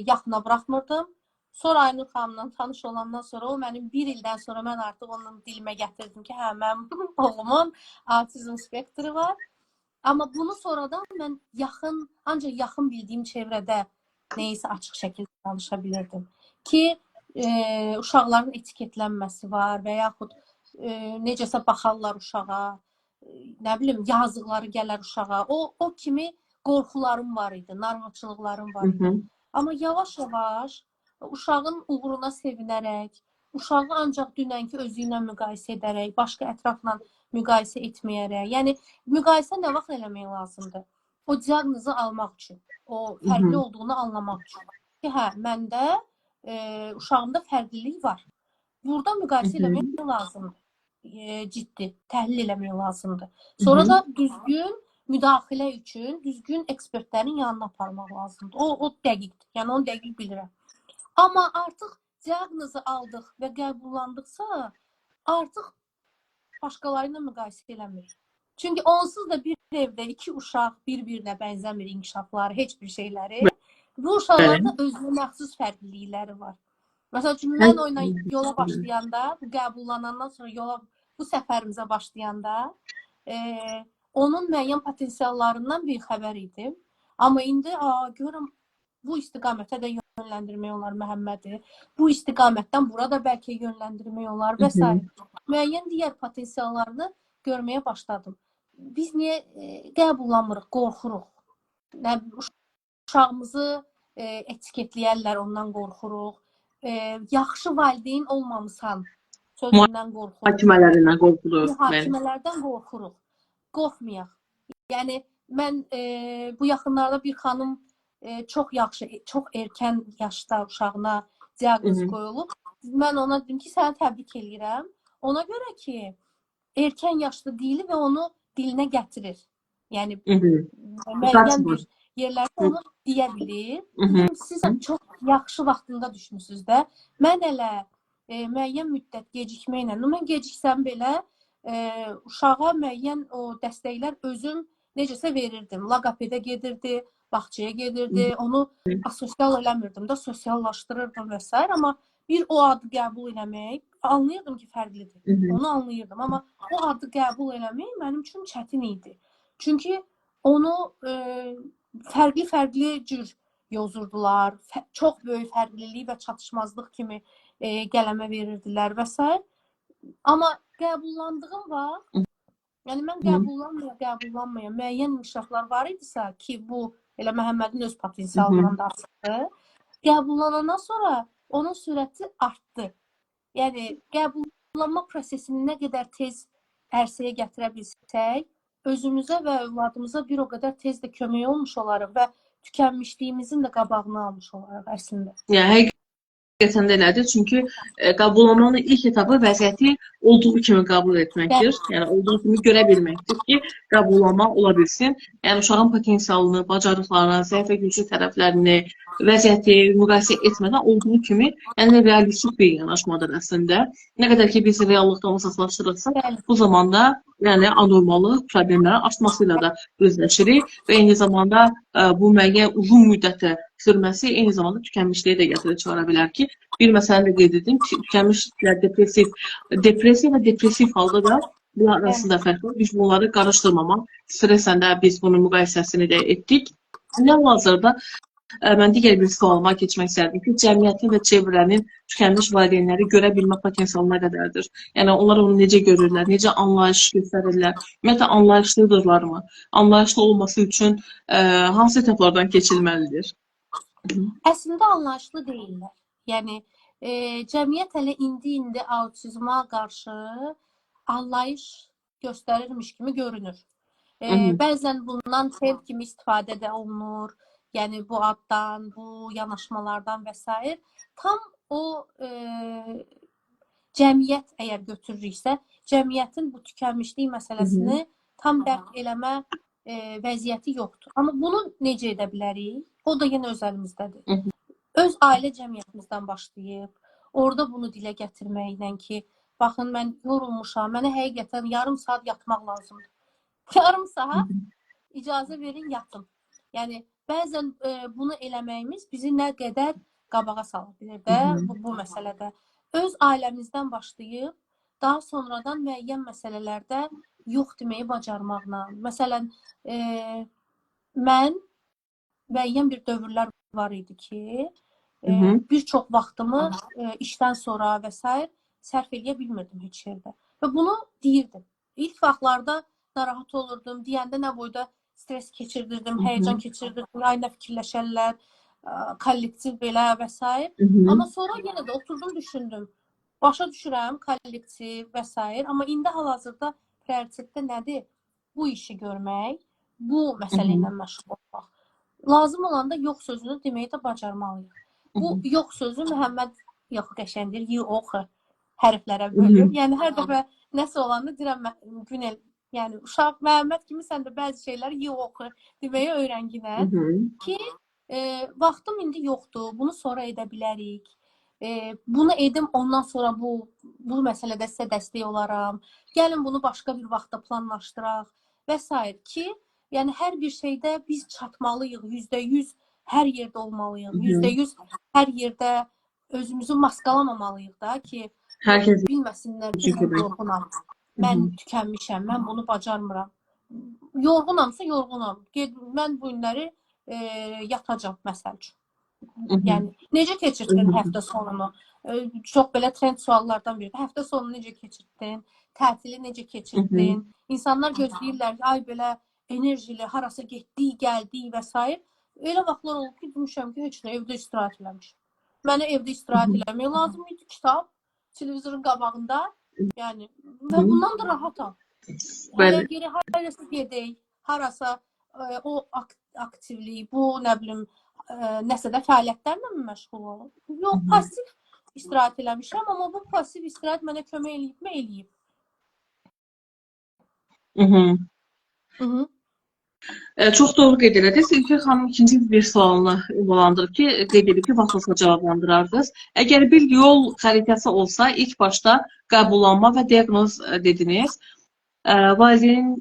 yaxına buraxmırdım. Sonra Aynur xanımla tanış olandan sonra o mənim 1 ildən sonra mən artıq onun dilimə gətirdim ki, hə, mənim oğlumun autizm spektri var. Amma bunu sonradan mən ancaq yaxın bildiyim çevrədə neysə açıq şəkildə danışa bilirdim. Ki, uşaqların etiketlənməsi var və yaxud necəsə baxarlar uşağa, nə bilim, yazıqları gələr uşağa. O kimi qorxularım var idi, narahatçılıqlarım var idi. Amma yavaş-yavaş uşağın uğruna sevinərək, uşağı ancaq dünənki özü ilə müqayisə edərək, başqa ətrafla müqayisə etməyərək, yəni müqayisə nə vaxt eləmək lazımdır? O diaqnozu almaq üçün, o fərqli olduğunu anlamaq üçün. Ki, hə, məndə uşağımda fərqlilik var. Burada müqayisə eləmək lazımdır. Ciddi, təhlil eləmək lazımdır. Sonra da düzgün müdaxilə üçün düzgün ekspertlərin yanına aparmaq lazımdır. O dəqiqdir, yəni onu dəqiq bilirəm. Amma artıq diaqnozu aldıq və qəbullandıqsa, artıq başqaları ilə müqayisə eləmir. Çünki onsuz da bir evdə 2 uşaq bir-birinə bənzəmir inkişafları, heç bir şeyləri. Bu uşaqlarda özünə məxsus fərqlilikləri var. Məsəl üçün, mən oyuna yola başlayanda, bu qəbullanandan sonra bu səfərimizə başlayanda onun müəyyən potensiallarından bir xəbər idim. Amma indi görürəm, bu istiqamətə də yönləndirmək olar Məhəmmədi. Bu istiqamətdən burada bəlkə yönləndirmək olar və s. Müəyyən digər potensiallarını görməyə başladım. Biz niyə qəbullanmırıq, qorxuruq? Uşağımızı etiketləyərlər, ondan qorxuruq. Yaxşı valideyn olmamısan sözündən qorxuruq. Hakimələrindən qorxuruq. Hakimələrdən qorxuruq. Qorxmayaq. Yəni, mən bu yaxınlarda bir xanım çox yaxşı, çox erkən yaşda uşağına diaqnoz qoyulub. Mən ona dedim ki, səni təbrik edirəm. Ona görə ki, erkən yaşda deyili və onu dilinə gətirir. Yəni, müəyyən bir yerlərdə onu deyə bilir. Siz çox yaxşı vaxtında düşmüsünüz də. Mən elə müəyyən müddət gecikməklə, mən geciksəm belə uşağa müəyyən o dəstəklər özüm necəsə verirdim. Laqapedə gedirdi, bağçaya gedirdi, onu asosial eləmirdim də, sosiallaşdırırdım və s. Amma bir o adı qəbul eləmək, anlayırdım ki, fərqlidir. Onu anlayırdım. Amma o adı qəbul eləmək mənim üçün çətin idi. Çünki onu fərqli cür yozurdular. Çox böyük fərqlilik və çatışmazlıq kimi qələmə verirdilər və s. Amma qəbullandığım vaxt, yəni mən qəbullanmaya müəyyən inkişaflar var idisə ki, bu elə Məhəmmədin öz potensialından da asılıdır. Qəbullanandan sonra onun sürəti artdı. Yəni, qəbullanma prosesini nə qədər tez ərsəyə gətirə bilsək, özümüzə və övladımıza bir o qədər tez də kömək olmuş olarıq və tükənmişliyimizin də qabağını almış olarıq əslində. Yəni, həqiqətən də elədir. Çünki qəbullanmanın ilk etapı vəziyyəti olduğu kimi qəbul etməkdir. Yəni, olduğu kimi görə bilməkdir ki, qəbullanma ola bilsin. Yəni, uşağın potensialını, bacarıqlarını, zəif və güclü tərəflərini, vəziyyəti müqayisə etmədən olduğu kimi, yəni realistik bir yanaşmadır əslində. Nə qədər ki, biz reallıqdan uzaqlaşdırırsa, bu zamanda yəni anormallı problemlərin artmasıyla da üzləşirik və eyni zamanda bu müəyyən uzun müddətə sürməsi eyni zamanda tükənmişliyə də gətirib çıxara bilər ki, bir məsələni də qeyd edim ki, tükənmişliklər depressiv və depressiv halda da bunlar arasında fərq var. Biz bunları qarışdırmamaq, streslə də biz bunun müqayisəsini də etdik. Hal-hazırda Mən digər bir sualıma keçmək istərdim ki, cəmiyyətin və çevrənin tükənmiş valideynləri görə bilmə potensialı nə qədərdir? Yəni onlar onu necə görürlər, necə anlayış göstərirlər? Ümumiyyətlə anlayışlıdırlarmı? Anlayışlı olması üçün hansı etaplardan keçilməlidir? Əslində anlayışlı deyillər. Yəni cəmiyyət hələ indi autizma qarşı anlayış göstərirmiş kimi görünür. Bəzən bundan trend kimi istifadə də olunur. Yəni bu addan, bu yanaşmalardan və s. Tam o cəmiyyət əgər götürürüksə, cəmiyyətin bu tükənmişlik məsələsini tam dərk eləmə vəziyyəti yoxdur. Amma bunu necə edə bilərik? O da yenə öz əlimizdədir. Öz ailə cəmiyyətimizdən başlayıb, orada bunu dilə gətirməklə ki, baxın, mən yorulmuşam, mənə həqiqətən yarım saat yatmaq lazımdır. Yarım saat icazə verin, yatım. Yəni, bəzən bunu eləməyimiz bizi nə qədər qabağa salır bilir də bu məsələdə. Öz ailəmizdən başlayıb, daha sonradan müəyyən məsələlərdə yox deməyi bacarmaqla. Məsələn, mən müəyyən bir dövrlər var idi ki, bir çox vaxtımı işdən sonra və s. sərf eləyə bilmirdim heç yerdə. Və bunu deyirdim. İlk vaxtlarda narahat olurdum, deyəndə nə boyda stres keçirdirdim, həyəcan keçirdirdim, ay nə fikirləşərlər, kollektiv belə və s. Amma sonra yenə də oturdum, düşündüm. Başa düşürəm, kollektiv və s. Amma indi hal-hazırda prioritetdə nədir? Bu işi görmək, bu məsələ ilə məşğul olmaq. Lazım olanda yox sözünü deməyi də bacarmalıyıq. Bu yox sözü Məhəmməd yaxı qəşəndir, yox hərflərə bölür. Yəni hər dəfə nəsə olanda deyirəm, Günel, yəni uşaq Məhəmməd kimi sən də bəzi şeylər yox deməyi öyrənginə ki, vaxtım indi yoxdur, bunu sonra edə bilərik. Bunu edim, ondan sonra bu məsələdə sizə dəstək olaram. Gəlin bunu başqa bir vaxtda planlaşdıraq və s. ki, yəni hər bir şeydə biz çatmalıyıq, %100 hər yerdə olmalıyıq, %100 hər yerdə özümüzü maskalamalıyıq da ki, bilməsinlər ki, mən yorğunam, mən tükənmişəm, mən bunu bacarmıram. Yorğunamsa yorğunam, mən bu günləri yatacam, məsəl üçün. Yəni, necə keçirdin həftə sonunu? Çox belə trend suallardan biridir. Həftə sonunu necə keçirdin? Tətili necə keçirdin? İnsanlar gözləyirlər ki, ay belə enerjili, harasa getdik, gəldik və s. Elə vaxtlar olub ki, demişəm ki, heç nə, evdə istirahət eləmişəm. Mənə evdə istirahət eləmək lazım idi, kitab, televizorun qabağında. Yəni, mən bundan da rahatam. Əgər geri harasa gedək, harasa o aktivlik, bu, nə bilim, nəsə də fəaliyyətlərlə mi məşğul olub? Yox, pasiv istirahət eləmişəm, amma bu pasiv istirahət mənə kömək eləyib mi? Eləyib. Çox doğru qeyd elədiniz. İlker xanım ikinci bir sualını ünvanlandırıb ki, qeyd edib ki, vaxt olsa cavablandırardınız. Əgər bir yol xəritəsi olsa, ilk başda qəbullanma və diaqnoz dediniz. Valideyn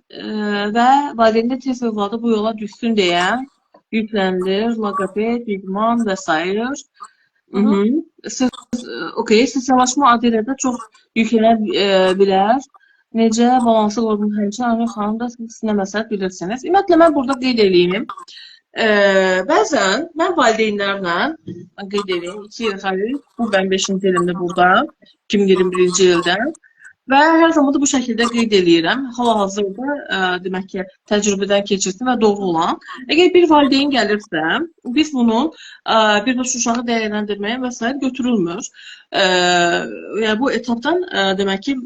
və valideyndə test övladı bu yola düşsün deyə yüklənilir, logoped, idman və s. Sosiallaşma adı ilə də çox yüklənə bilər. Necə balanslı olduğunu həmçinin Amir xanım da siz nə məsələ bilirsiniz. Ümumiyyətlə, mən burada qeyd edeyim. Bəzən mən valideynlərlə qeyd edeyim, 2 il xəlir, bu mən 5-ci ilimdə burada, 2021-ci ildə. Və hər zaman da bu şəkildə qeyd edirəm. Hal-hazırda demək ki, təcrübədən keçirdim və doğru olan. Əgər bir valideyn gəlirsə, biz bunun bir baş uşağı dəyərləndirməyə və s. götürülmür. Yəni bu etapdan demək ki,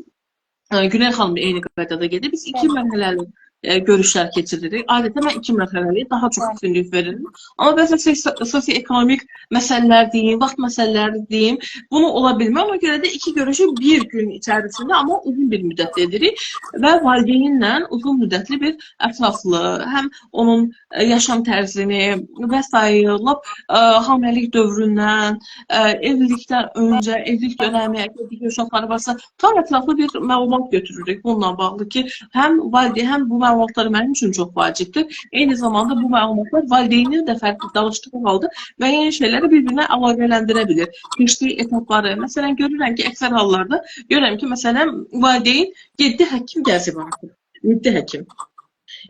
Günel xanım eyni qaydada gedir. Biz 2 mərhələli görüşlər keçiririk. Adətən mən 2 mərhələli daha çox üstünlük veririm. Amma bəzən sosio-ekonomik məsələlər deyim, vaxt məsələləri deyim, bunu ola bilmir. Ona görə də 2 görüşü bir gün içərisində, amma uzun bir müddət edirik və valideynlə uzun müddətli bir ətraflı, həm onun yaşam tərzini və s. hamiləlik dövründən, evlilikdən öncə, evlilik dönəmi, evlilik uşaqları varsa, tam ətraflı bir məlumat götürürük bununla bağlı ki, həm valideyn, həm bu məlumatlar mənim üçün çox vacibdir. Eyni zamanda bu məlumatlar valideynin də fərqli danışdığı halda müəyyən şeyləri bir-birinə əlaqələndirə bilir. Keçdiyi etapları, məsələn, görürəm ki, əksər hallarda görürəm ki, məsələn, valideyn 7 həkim gəzib artıq. 7 həkim.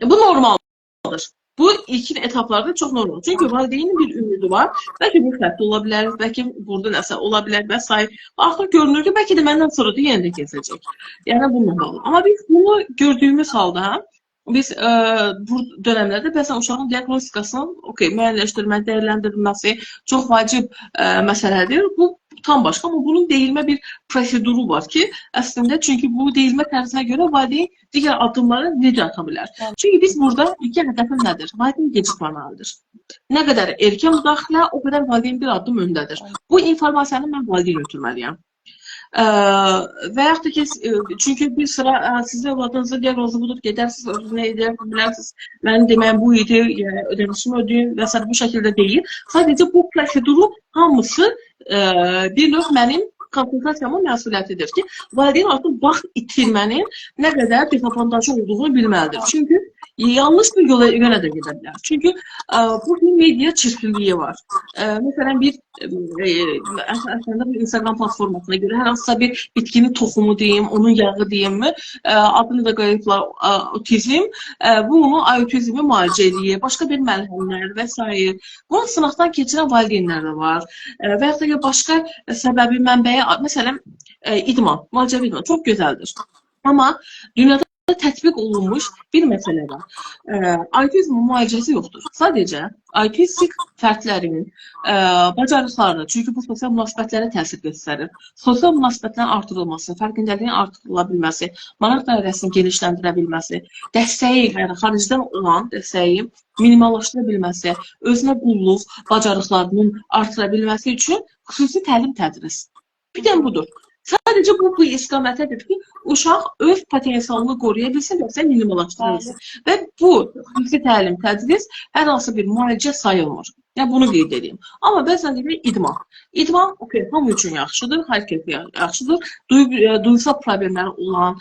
Bu normaldır. Bu ilkin etaplarda çox normal. Çünki valideynin bir ümidi var. Bəlkə bu fərqli ola bilər, bəlkə burada nəsə ola bilər və s. Artıq görünür ki, bəlkə də məndən sonra da yenə də keçəcək. Yəni bununla bağlı. Amma biz bunu gördüyümüz halda biz bu dönəmlərdə bəzən uşağın diaqnostikasının müəyyənləşdirmə, dəyərləndirilməsi çox vacib məsələdir. Bu tam başqa, amma bunun deyilmə bir proseduru var ki, əslində çünki bu deyilmə tərzinə görə valideyn digər addımları necə ata bilər? Çünki biz burada ilk hədəfim nədir? Valideyn gecikməməlidir. Nə qədər erkən müdaxilə, o qədər valideyn bir addım öndədir. Bu informasiyanı mən valideyn ötürməliyəm. Və yaxud da ki, çünki bir sıra sizin övladınızın diaqnozu budur, gedərsiniz, nə edir, bilərsiniz, mənim deməyim bu idi, ödənişimi ödəyin və s. Bu şəkildə deyil. Sadəcə bu proseduru hamısı bir növ mənim konsultasiyamın məsuliyyətidir ki, valideyn artıq vaxt itirmənin nə qədər dezavantajlı olduğunu bilməlidir. Çünki yanlış bir yola görə də gedə bilər. Çünki bu media çirkinliyi var. Məsələn, əslində bir Instagram platformasına görə hər hansısa bir bitkinin toxumu deyim, onun yağı deyimmi, adını da qoyublar autizm, bu onu autizmi müalicə edir, başqa bir məlhəmlər və s. Bunu sınaqdan keçirən valideynlər də var. Və yaxud da ki, başqa səbəbi, mənbəyi, məsələn, idman, müalicəvi idman çox gözəldir. Amma dünyada tətbiq olunmuş bir məsələ var. Autizm müalicəsi yoxdur. Sadəcə autistik fərdlərin bacarıqları, çünki bu sosial münasibətlərə təsir göstərir. Sosial münasibətlərin artırılması, fərqindəliyin artırıla bilməsi, maraq dairəsini genişləndirə bilməsi, dəstəyi, yəni xaricdən olan dəstəyi minimallaşdıra bilməsi, özünə qulluq bacarıqlarının artıra bilməsi üçün xüsusi təlim tədris. Bir də budur. Sadəcə bu istiqamətədir ki, uşaq öz potensialını qoruya bilsin və minimallaşdırılsın. Və bu xüsusi təlim, tədris hər hansı bir müalicə sayılmır. Yəni bunu qeyd edeyim. Amma bəzən deyək idman. İdman hamı üçün yaxşıdır, hər kəsə yaxşıdır. Duysal problemləri olan,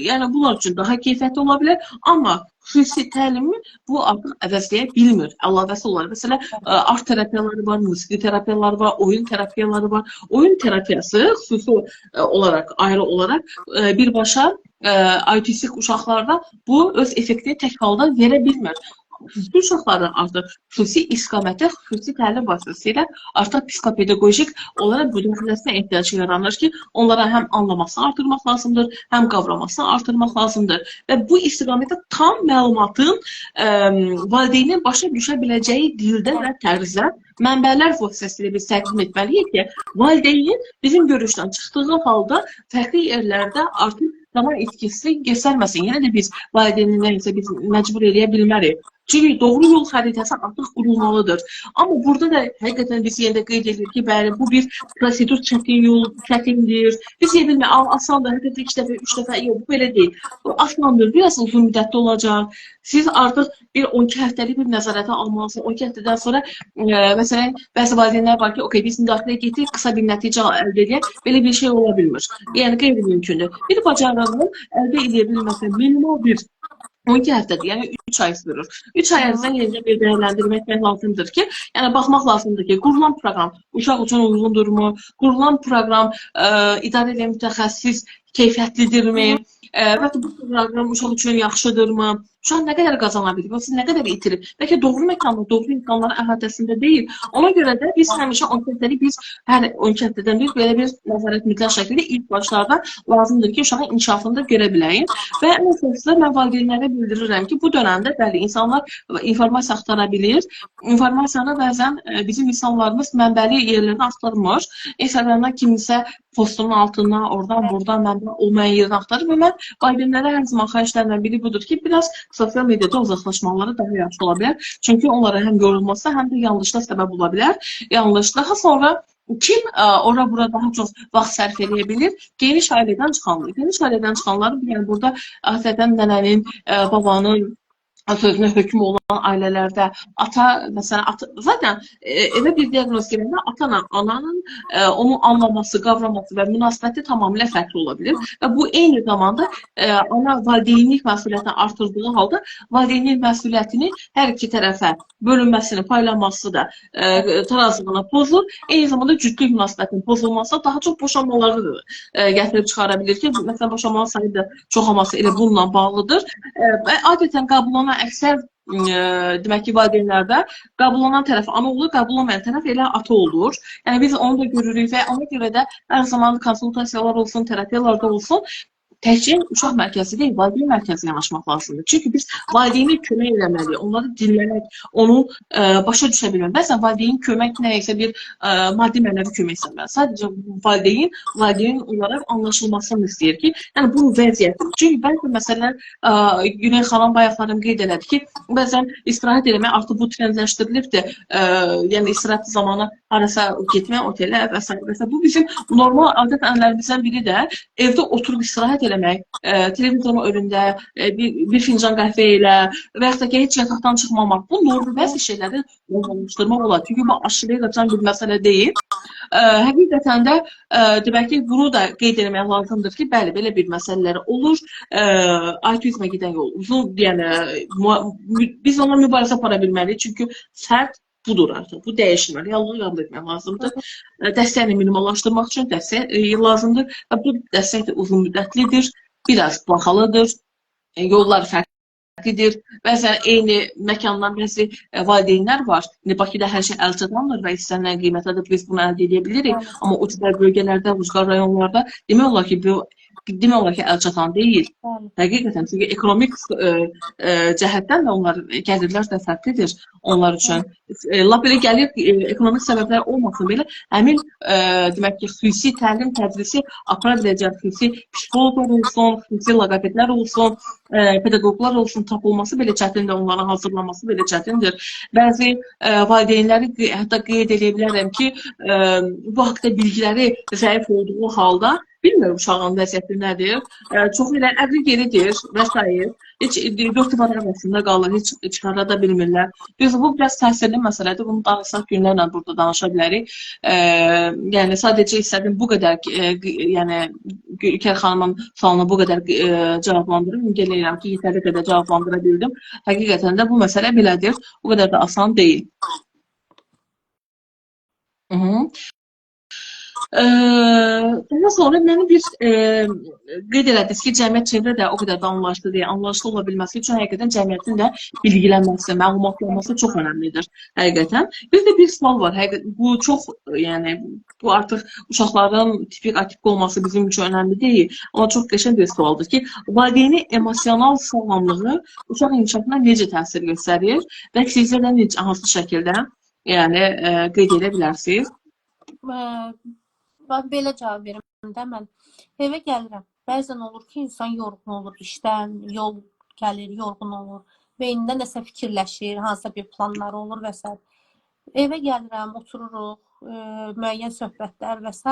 yəni bunlar üçün daha keyfiyyətli ola bilər. Amma xüsusi təlimi bu artıq əvəzləyə bilmir. Əlavəsi olaraq. Məsələn, art terapiyaları var, musiqi terapiyaları var, oyun terapiyaları var. Oyun terapiyası xüsusi olaraq, ayrı olaraq birbaşa autistik uşaqlarda bu öz effektini tək halda verə bilmir. Xüsusi uşaqların artıq xüsusi istiqamətə, xüsusi təlim vasitəsilə artıq psixopedagojik olaraq müdaxiləsinə ehtiyac yaranır ki, onlara həm anlamasını artırmaq lazımdır, həm qavramasını artırmaq lazımdır. Və bu istiqamətə tam məlumatın valideynin başa düşə biləcəyi dildə və tərzdə mənbələr vasitəsilə biz təqdim etməliyik ki, valideynin bizim görüşdən çıxdığı halda fərqli yerlərdə artıq zaman etkisi göstərməsin. Yenə də biz valideynlərsə biz məcbur eləyə bilmərik. Çünki doğru yol xəritəsi artıq qurulmalıdır. Amma burada da həqiqətən biz yenə də qeyd edirik ki, bəli, bu bir prosedur çətindir. Biz deyə bilmək, asandır, həqiqətən 2 dəfə, 3 dəfə, yox, bu belə deyil. Bu asandır, biraz uzun müddətli olacaq. Siz artıq bir 12 həftəlik bir nəzarətə almalısınız. 12 həftədən sonra, məsələn, bəzi valideynlər var ki, biz müdaxilə getirib, qısa bir nəticə əldə edək, belə bir şey ola bilmir. Yəni, qeyri-mümkündür. Bir bacarığının əldə edə bilməsə, minimal bir 12 həftədir, yəni 3 ay sürür. 3 ay ərzində yenidən bir dəyərləndirmə etmək lazımdır ki, yəni baxmaq lazımdır ki, qurulan proqram uşaq üçün uyğundurmu, qurulan proqram idarə edən mütəxəssis keyfiyyətlidirmi və bu proqram uşaq üçün yaxşıdırmı? Uşaq nə qədər qazana bilir, siz nə qədər itirib? Bəlkə doğru məkanda, doğru insanların əhatəsində deyil. Ona görə də biz həmişə 12 həftəlik, biz hər 12 həftədən bir belə bir nəzarət mütləq şəkildə ilk başlarda lazımdır ki, uşağın inkişafını da görə biləyim. Və ən əsasında mən valideynlərə bildirirəm ki, bu dönəmdə bəli, insanlar informasiya axtara bilir. İnformasiyanı bəzən bizim insanlarımız mənbəli yerlərdən axtarmır. Instagramdan kimisə postunun altından, oradan, buradan mənbə olmayan yerini axtarır və mən valideynlərə hər zaman xahişlərindən biri budur ki, biraz sosial mediada uzaqlaşmaları daha yaxşı ola bilər. Çünki onlara həm yorulması, həm də yanlışda səbəb ola bilər. Yanlış. Daha sonra kim ora-bura daha çox vaxt sərf edə bilir? Geniş ailədən çıxanlar. Geniş ailədən çıxanlar, yəni burada adətən nənənin, babanın sözünə hökm olan ailələrdə ata, məsələn, zaten evə bir diaqnoz gələndə ata-ana, ananın onu anlaması, qavraması və münasibəti tamamilə fərqli ola bilir. Və bu eyni zamanda ana valideynlik məsuliyyətini artırdığı halda valideynlik məsuliyyətini hər iki tərəfə bölünməsini, paylanması da tarazlığına pozur. Eyni zamanda cütlük münasibətinin pozulması daha çox boşanmaları gətirib çıxara bilir ki, məsələn, boşanmaların sayı da çoxalması elə bununla bağlıdır. Və adətən qəbulanan amma əksər demək ki, valideynlərdə qəbul tərəf ana olur, qəbul olmayan tərəf elə ata olur. Yəni biz onu da görürük və ona görə də hər zaman konsultasiyalar olsun, terapiyalarda olsun, təkcə uşaq mərkəzi deyil, valideyn mərkəzi yanaşmaq lazımdır. Çünki biz valideyni kömək eləməliyik, onları dinləmək, onu başa düşə bilmək. Bəzən valideyn kömək nəyəsə bir maddi mənəvi kömək istəmir. Sadəcə valideyn olaraq anlaşılmasını istəyir ki, yəni bu vəziyyətdir. Çünki bəzi məsələlər Güney xanım bayaqlarım qeyd elədi ki, bəzən istirahət eləmək artıq bu trendləşdirilibdir. Yəni istirahət zamanı harasa getmək, otelə və s. Bu bizim normal adət-ənənələrimizdən biri də evdə oturub istirahət eləmək, televizorun önündə bir fincan qəhvə ilə və yaxud da ki, heç yataqdan çıxmamaq. Bu normal bəzi şeyləri normallaşdırmaq olar. Çünki bu aşırıya qaçan bir məsələ deyil. Həqiqətən də demək ki, bunu da qeyd etmək lazımdır ki, bəli, belə bir məsələlər olur. Autizmə gedən yol uzun, yəni biz onunla mübarizə apara bilməliyik. Çünki fərd budur artıq. Bu dəyişmir. Reallığı qəbul etmək lazımdır. Dəstəyini minimallaşdırmaq üçün dəstək lazımdır. Və bu dəstək də uzun müddətlidir, biraz baxalıdır, yollar fərqlidir. Bəzən eyni məkandan bəzi valideynlər var. Bakıda hər şey əlçatandır və istənilən qiymətdə biz bunu əldə edə bilirik. Amma o cür bölgələrdə, ucqar rayonlarda demək olar ki, əlçatan deyil. Həqiqətən, çünki ekonomik cəhətdən də onlar gəlirlər də fərqlidir onlar üçün. Lap elə gəlir, ekonomik səbəblər olmasın belə, həmin demək ki, xüsusi təlim tədrisi apara biləcək, xüsusi psixologlar olsun, xüsusi loqopedlər olsun, pedaqoqlar olsun, tapılması belə çətindir, onların hazırlanması belə çətindir. Bəzi valideynləri hətta qeyd edə bilərəm ki, bu haqda bilgiləri zəif olduğu halda bilmirəm uşağın vəziyyəti nədir. Çox elə əqli geridir və s. Heç dörd divar arasında qalır, heç çıxara da bilmirlər. Biz bu biraz təsirli məsələdir. Bunu danışsaq günlərlə burada danışa bilərik. Yəni sadəcə istədim bu qədər, yəni İlker xanımın sualına bu qədər cavablandırım. Ümid edirəm ki, yetərli qədər cavablandıra bildim. Həqiqətən də bu məsələ belədir. O qədər də asan deyil. Daha sonra məni bir qeyd elədiniz ki, cəmiyyət çevrə də o qədər də anlaşdı deyə, anlaşlı ola bilməsi üçün həqiqətən cəmiyyətin də bilgilənməsi, məlumatlanması çox önəmlidir həqiqətən. Bir də bir sual var, bu çox, yəni bu artıq uşaqların tipik atipik olması bizim üçün önəmli deyil, amma çox qəşəng bir sualdır ki, valideyni emosional sağlamlığı uşaq inkişafına necə təsir göstərir və sizcə də hansı şəkildə yəni qeyd edə bilərsiniz? Belə cavab verim də mən. Evə gəlirəm. Bəzən olur ki, insan yorğun olur işdən, yol gəlir, yorğun olur. Beynində nəsə fikirləşir, hansısa bir planları olur və s. Evə gəlirəm, otururuq, müəyyən söhbətlər və s.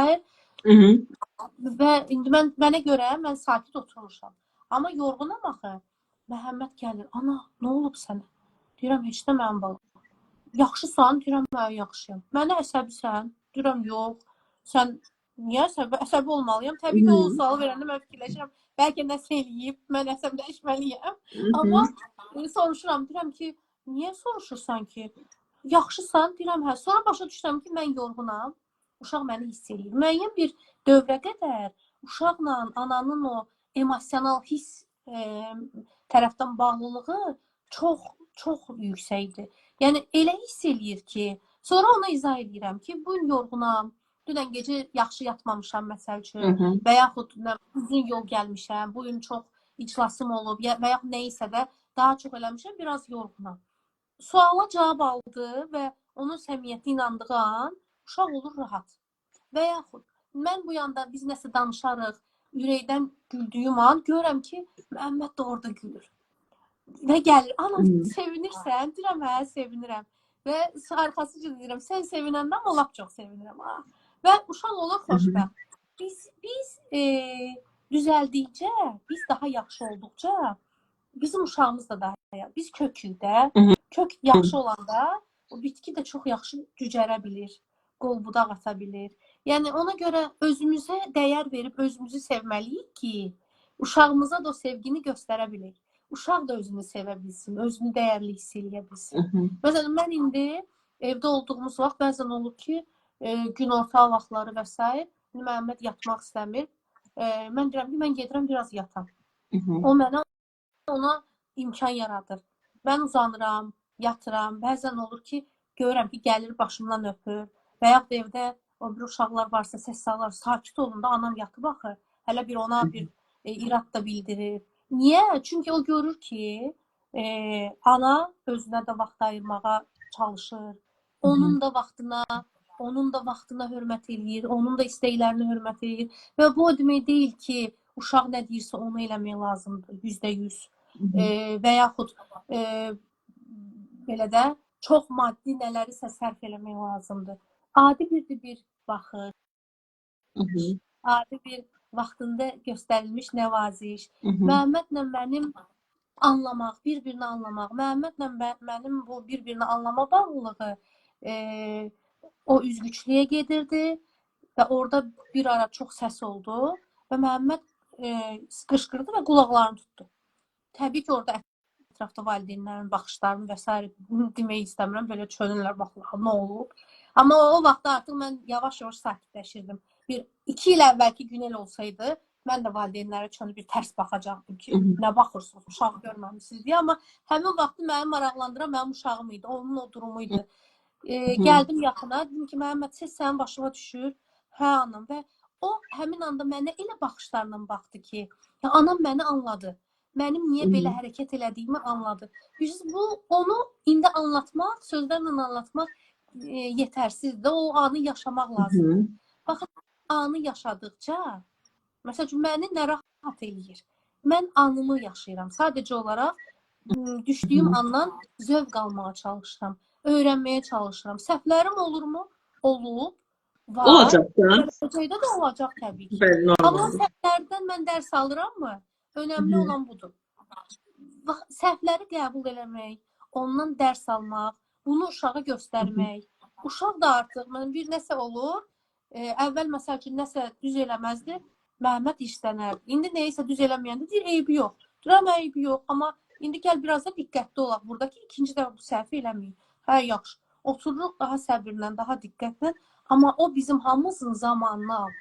Və indi mənə görə mən sakit oturmuşam. Amma yorğunam axı. Məhəmməd gəlir. Ana, nə olub sənə? Deyirəm, heç də mənim balım. Yaxşısan? Deyirəm, mən yaxşıyam. Mənə əsəbisən? Deyirəm, yox. Sən niyə əsəbi olmalıyam? Təbii ki, o sualı verəndə mən fikirləşirəm. Bəlkə nəsə eləyib, mən əsəbləşməliyəm. Amma soruşuram, deyirəm ki, niyə soruşursan ki? Yaxşısan? Deyirəm, hə. Sonra başa düşürəm ki, mən yorğunam. Uşaq məni hiss eləyir. Müəyyən bir dövrə qədər uşaqla ananın o emosional hiss tərəfdən bağlılığı çox yüksəkdir. Yəni, elə hiss eləyir ki, sonra ona izah edirəm ki, bu gün yorğunam. Dünən gecə yaxşı yatmamışam məsəl üçün və yaxud uzun yol gəlmişəm, bugün çox iclasım olub və yaxud nə isə də daha çox eləmişəm, biraz yorğunam. Suala cavab aldı və onun səmiyyəti inandığı an uşaq olur rahat. Və yaxud mən bu yanda biz nəsə danışarıq, ürəkdən güldüyüm an görürəm ki, Məhəmməd də orada gülür. Və gəlir, ana sevinirsən? Deyirəm, hə, sevinirəm. Və arxasıca deyirəm, sən sevinəndə amma lap çox sevinirəm. Və uşaq olur xoşbəxt. Biz düzəldikcə, biz daha yaxşı olduqca, bizim uşağımız da daha yaxşı. Biz kökük də, kök yaxşı olanda o bitki də çox yaxşı cücərə bilir, qol-budaq ata bilir. Yəni ona görə özümüzə dəyər verib özümüzü sevməliyik ki, uşağımıza da o sevgini göstərə bilək. Uşaq da özünü sevə bilsin, özünü dəyərli hiss eləyə bilsin. Məsələn, mən indi evdə olduğumuz vaxt bəzən olur ki, günorta vaxtları və s. Məhəmməd yatmaq istəmir. Mən deyirəm ki, mən gedirəm biraz yatam. O mənə ona imkan yaradır. mən uzanıram, yatıram. Bəzən olur ki, görürəm ki, gəlir başımdan öpür. Və yaxud da evdə o bir uşaqlar varsa, səs salır, sakit olun da, anam yatıb axı. Hələ bir ona bir irad da bildirir. Niyə? Çünki o görür ki, ana özünə də vaxt ayırmağa çalışır. Onun da vaxtına hörmət eləyir, onun da istəklərini hörmət eləyir. Və bu o demək deyil ki, uşaq nə deyirsə onu eləmək lazımdır, %100. Və yaxud belə də çox maddi nələrisə sərf eləmək lazımdır. Adi bir baxış, adi bir vaxtında göstərilmiş nəvaziş. Məhəmmədlə mənim anlamaq, bir-birini anlamaq, Məhəmmədlə mənim bu bir-birini anlama bağlılığı o üzgüçlüyə gedirdi və orada bir ara çox səs oldu və Məhəmməd qışqırdı və qulaqlarını tutdu. Təbii ki, orada ətrafda valideynlərin baxışlarını və s. demək istəmirəm, belə çönürlər, baxırlar, nə olub. Amma o vaxtda artıq mən yavaş-yavaş sakitləşirdim. Bir 2 il əvvəlki Günel olsaydı, mən də valideynlərə çönüb bir tərs baxacaqdım ki, nə baxırsınız, uşaq görməmişsiniz deyə. Amma həmin vaxtı mənim maraqlandıran mənim uşağım idi, onun o durumu idi. Gəldim yaxına, dedim ki, Məhəmməd, siz sənin başına düşür. Hə, anam. Və o həmin anda mənə elə baxışlarla baxdı ki, anam məni anladı. Mənim niyə belə hərəkət elədiyimi anladı. Biz onu indi anlatmaq, sözlərlə anlatmaq yetərsizdir. O anı yaşamaq lazımdır. Baxın, anı yaşadıkca, məsəl üçün, məni nə rahat eləyir. Mən anımı yaşayıram. Sadəcə olaraq düşdüyüm andan zövq almağa çalışıram. Öyrənməyə çalışıram. Səhvlərim olurmu? Olub. Var. Olacaq da. Gələcəkdə də olacaq təbii ki. Amma səhvlərdən mən dərs alırammı? Önəmli olan budur. Səhvləri qəbul eləmək, ondan dərs almaq, bunu uşağa göstərmək. Uşaq da artıq, bir nəsə olur, əvvəl məsəl üçün nəsə düz eləməzdi, Məhəmməd işlənər. İndi nəyisə düz eləməyəndə deyir, eybi yox. Deyirəm, eybi yox. Amma indi gəl biraz da diqqətli olaq. Buradakı ikinci dəfə bu səhvi eləməyik. Hə, yaxşı. Otururuq daha səbirlə, daha diqqətlə. Amma o bizim hamımızın zamanını al.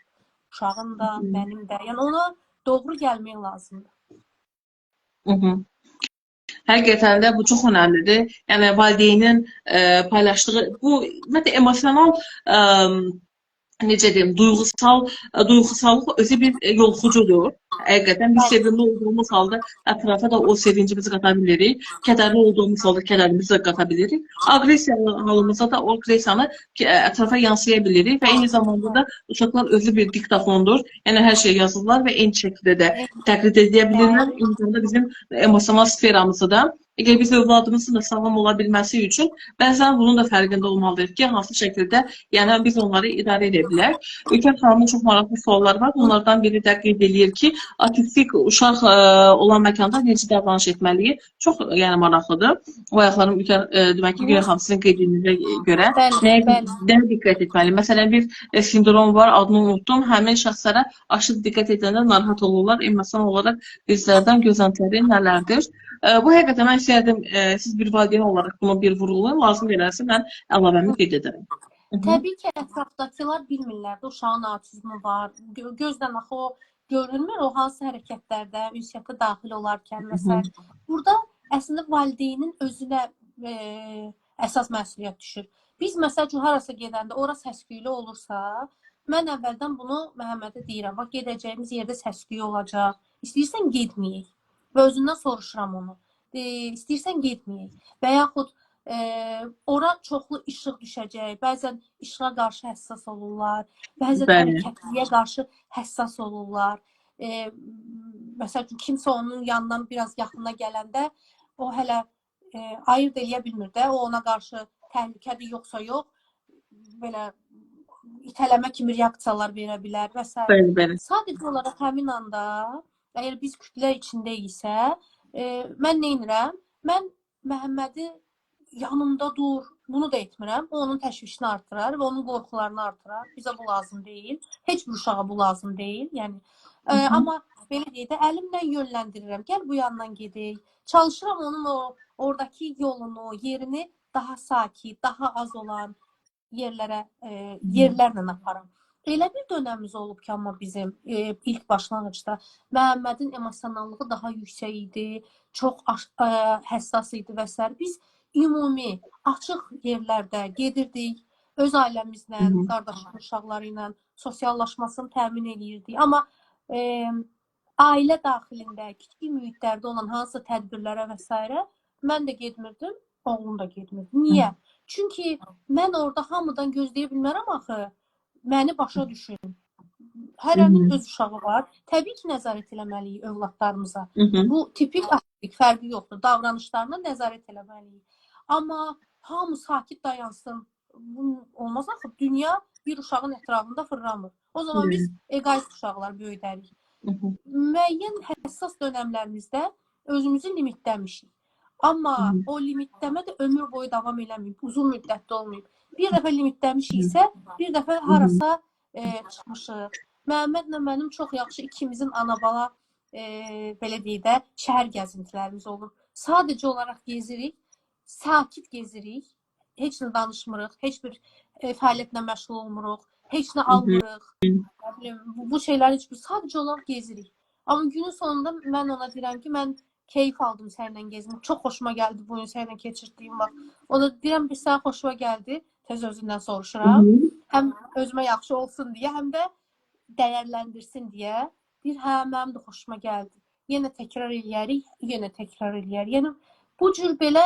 Uşağın da, mənim də. Yəni ona doğru gəlmək lazımdır. Həqiqətən də bu çox önəmlidir. Yəni valideynin paylaşdığı bu ümumiyyətlə emosional necə deyim, duyğusallıq özü bir yolxucudur. Həqiqətən biz sevimli olduğumuz halda ətrafa da o sevincimizi qata bilirik. Kədərli olduğumuz halda kədərimizi də qata bilirik. Aqressiyalı halımızda da o aqressiyanı ətrafa yansıya bilirik və eyni zamanda da uşaqlar özü bir diktafondur. Yəni hər şey yazırlar və eyni şəkildə də təqlid edə bilirlər. Eyni zamanda bizim emosional sferamızı da əgər biz övladımızın da sağlam ola bilməsi üçün bəzən bunun da fərqində olmalıyıq ki, hansı şəkildə yəni biz onları idarə edə bilər. Ülkər xanımın çox maraqlı sualları var. Bunlardan biri də qeyd edir ki, autistik uşaq olan məkanda necə davranış etməliyik? Çox yəni maraqlıdır. O ayaqlarım demək ki, Günel xanım sizin qeydinizə görə nəyə diqqət etməli? Məsələn, bir sindrom var, adını unutdum. Həmin şəxslərə aşırı diqqət edəndə narahat olurlar. Emosional olaraq bizlərdən gözləntiləri nələrdir? Bu həqiqətən mən istəyərdim, siz bir valideyn olaraq bunu bir vurğulayın, lazım gələrsə mən əlavəmi qeyd edərəm. Təbii ki, ətrafdakılar bilmirlər də uşağın autizmi var. Gözdən axı o görünmür, o hansı hərəkətlərdə, ünsiyyətə daxil olarkən məsəl. Burada əslində valideynin özünə əsas məsuliyyət düşür. Biz məsəl üçün harasa gedəndə, ora səs-küylü olursa, mən əvvəldən bunu Məhəmmədə deyirəm. Bax, gedəcəyimiz yerdə səs-küyü olacaq. İstəyirsən getməyək. Və özündən soruşuram onu. İstəyirsən getməyək. Və yaxud ora çoxlu işıq düşəcək. Bəzən işığa qarşı həssas olurlar. Bəzən hərəkətliyə qarşı həssas olurlar. Məsəl üçün, kimsə onun yanından biraz yaxına gələndə o hələ ayırt eləyə bilmir də. O ona qarşı təhlükədir yoxsa yox. Belə itələmə kimi reaksiyalar verə bilər və s. Sadəcə olaraq həmin anda əgər biz kütlə içində isə, mən nə edirəm? Mən Məhəmmədi yanımda dur, bunu da etmirəm. O onun təşvişini artırar və onun qorxularını artırar. Bizə bu lazım deyil. Heç bir uşağa bu lazım deyil. Yəni, amma belə deyək də, əlimlə yönləndirirəm. Gəl bu yandan gedək. Çalışıram onun oradakı yolunu, yerini daha sakit, daha az olan yerlərlə aparam. Elə bir dönəmimiz olub ki, amma bizim ilk başlanğıcda Məhəmmədin emosionallığı daha yüksək idi, çox həssas idi və s. Biz ümumi açıq yerlərdə gedirdik, öz ailəmizlə, qardaşım uşaqları ilə sosiallaşmasını təmin edirdik. Amma ailə daxilində, kiçik mühitlərdə olan hansısa tədbirlərə və s. mən də getmirdim, oğlum da getmirdi. Niyə? Çünki mən orada hamıdan gözləyə bilmərəm axı. Məni başa düşün. Hərənin öz uşağı var. Təbii ki, nəzarət eləməliyik övladlarımıza. Bu tipik ahilik fərqi yoxdur. Davranışlarına nəzarət eləməliyik. Amma hamı sakit dayansın. Bu olmaz axı. Dünya bir uşağın ətrafında fırlanmır. O zaman biz egoist uşaqlar böyüdərik. Müəyyən həssas dönəmlərimizdə özümüzü limitləmişik. Amma o limitləmə də ömür boyu davam eləməyib. Uzun müddətli olmayıb. Bir dəfə limitləmişiksə, bir dəfə harasa çıxmışıq. Məhəmmədlə mənim çox yaxşı ikimizin ana-bala belə deyək də şəhər gəzintilərimiz olur. Sadəcə olaraq gezirik, sakit gezirik, heç nə danışmırıq, heç bir fəaliyyətlə məşğul olmuruq, heç nə almırıq. Bu şeylər heç bir, sadəcə olaraq gezirik. Amma günün sonunda mən ona deyirəm ki, mən keyif aldım səninlə gezmək. Çox xoşuma gəldi bu gün səninlə keçirdiyim vaxt. O da deyirəm ki, sən xoşuma gəldi. Tez özündən soruşuram. Həm özümə yaxşı olsun deyə, həm də dəyərləndirsin deyə. Deyir, hə, mənim də xoşuma gəldi. Yenə təkrar eləyərik, yenə təkrar eləyərik. Yəni, bu cür belə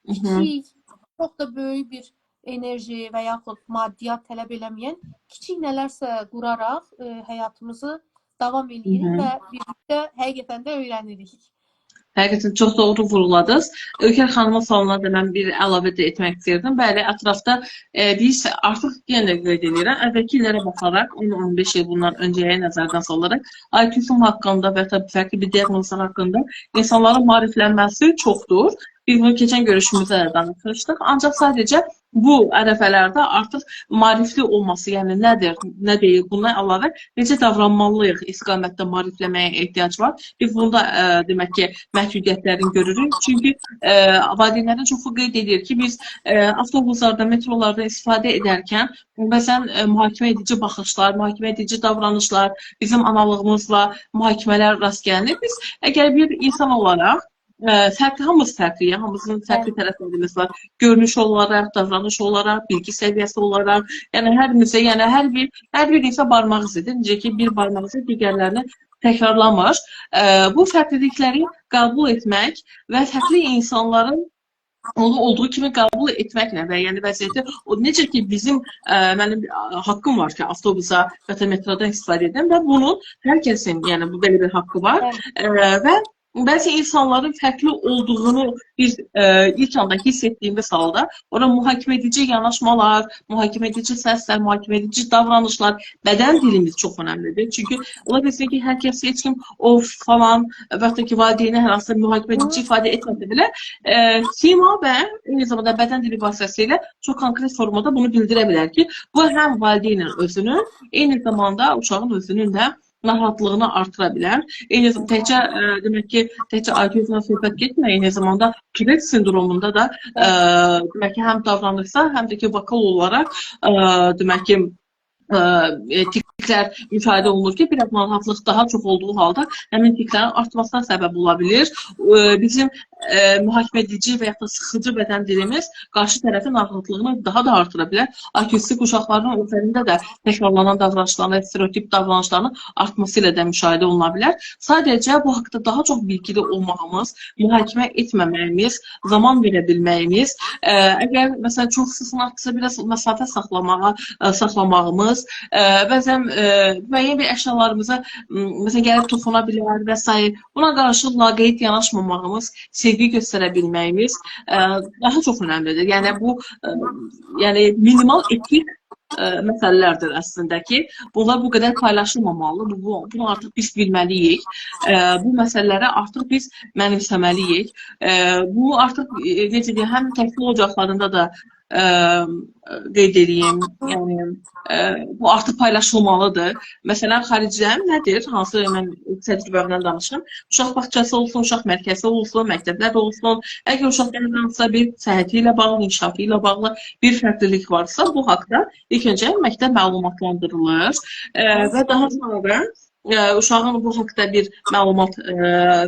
kiçik, çox da böyük bir enerji və yaxud maddiyyat tələb eləməyən kiçik nələrsə quraraq həyatımızı davam eləyirik və birlikdə həqiqətən də öyrənirik. Həqiqətən çox doğru vurguladınız. Ülker xanımın sualına da mən bir əlavə də etmək istəyirdim. Bəli, ətrafda biz artıq yenə də qeyd edirəm, əvvəlki illərə baxaraq, 10-15 il bundan öncəyə nəzərdən salaraq, IQ-sum haqqında və təbii fərqli bir diaqnozlar haqqında insanların maariflənməsi çoxdur. Biz bunu keçən görüşümüzdə də danışmışdıq. Ancaq sadəcə bu ərəfələrdə artıq maarifli olması, yəni nədir, nə deyil, buna əlavə necə davranmalıyıq istiqamətdə maarifləməyə ehtiyac var. Biz bunda demək ki, məhdudiyyətlərini görürük. Çünki valideynlərin çoxu qeyd edir ki, biz avtobuslarda, metrolarda istifadə edərkən bəzən mühakimə edici baxışlar, mühakimə edici davranışlar, bizim analığımızla mühakimələr rast gəlinir. Biz əgər bir insan olaraq hamımız fərqliyik, hamımızın fərqli tərəflərimiz var. Görünüş olaraq, davranış olaraq, bilgi səviyyəsi olaraq, yəni hər bir insan barmaq izidir. Necə ki, bir barmaq izi digərlərini təkrarlamır. Bu fərqlilikləri qəbul etmək və fərqli insanların onu olduğu kimi qəbul etməklə və yəni vəziyyəti, o necə ki bizim mənim haqqım var ki, avtobusa və ya metrodan istifadə edən və bunun hər kəsin, yəni bu belə bir haqqı var və bəzi insanların fərqli olduğunu biz ilk anda hiss etdiyimiz halda orada mühakimə edici yanaşmalar, mühakimə edici səslər, mühakimə edici davranışlar, bədən dilimiz çox önəmlidir. Çünki ola bilsin ki, hər kəs heç kim of falan və ya ki, valideyni hər hansı mühakimə edici ifadə etməsə belə sima və eyni zamanda bədən dili vasitəsilə çox konkret formada bunu bildirə bilər ki, bu həm valideynin özünün, eyni zamanda uşağın özünün də narahatlığını artıra bilər. Eyni zamanda demək ki, təkcə IQ-dan söhbət getmir, eyni zamanda Tourette sindromunda da demək ki, həm davranışsa, həm də ki, vokal olaraq demək ki, tiklər ifadə olunur ki, bir narahatlıq daha çox olduğu halda həmin tiklərin artmasına səbəb ola bilir. Bizim mühakimə edici və ya da sıxıcı bədən dilimiz qarşı tərəfin narahatlığını daha da artıra bilər. Autistik uşaqların üzərində də təkrarlanan davranışlarının, stereotip davranışlarının artması ilə də müşahidə oluna bilər. Sadəcə bu haqda daha çox bilgili olmağımız, mühakimə etməməyimiz, zaman verə bilməyimiz, əgər məsələn çox sısınaqdırsa biraz məsafə saxlamağımız, bəzən müəyyən bir əşyalarımıza məsələn gəlib toxuna bilər və s. Buna qarşı laqeyd yanaşmamağımız, sevgi göstərə bilməyimiz daha çox önəmlidir. Yəni bu minimal etik məsələlərdir əslində ki, bunlar bu qədər paylaşılmamalı, bunu artıq biz bilməliyik, bu məsələləri artıq biz mənimsəməliyik. Bu artıq necə deyək, həm təhsil ocaqlarında da qeyd edeyim. Yəni bu artıq paylaşılmalıdır. Məsələn, xaricdən nədir? Hansı mən təcrübəmdən danışım. Uşaq bağçası olsun, uşaq mərkəzi olsun, məktəblər olsun. Əgər uşaqların hansısa bir səhhəti ilə bağlı, inkişafı ilə bağlı bir fərqlilik varsa, bu haqda ilk öncə məktəb məlumatlandırılır və daha sonra uşağın bu haqda bir məlumat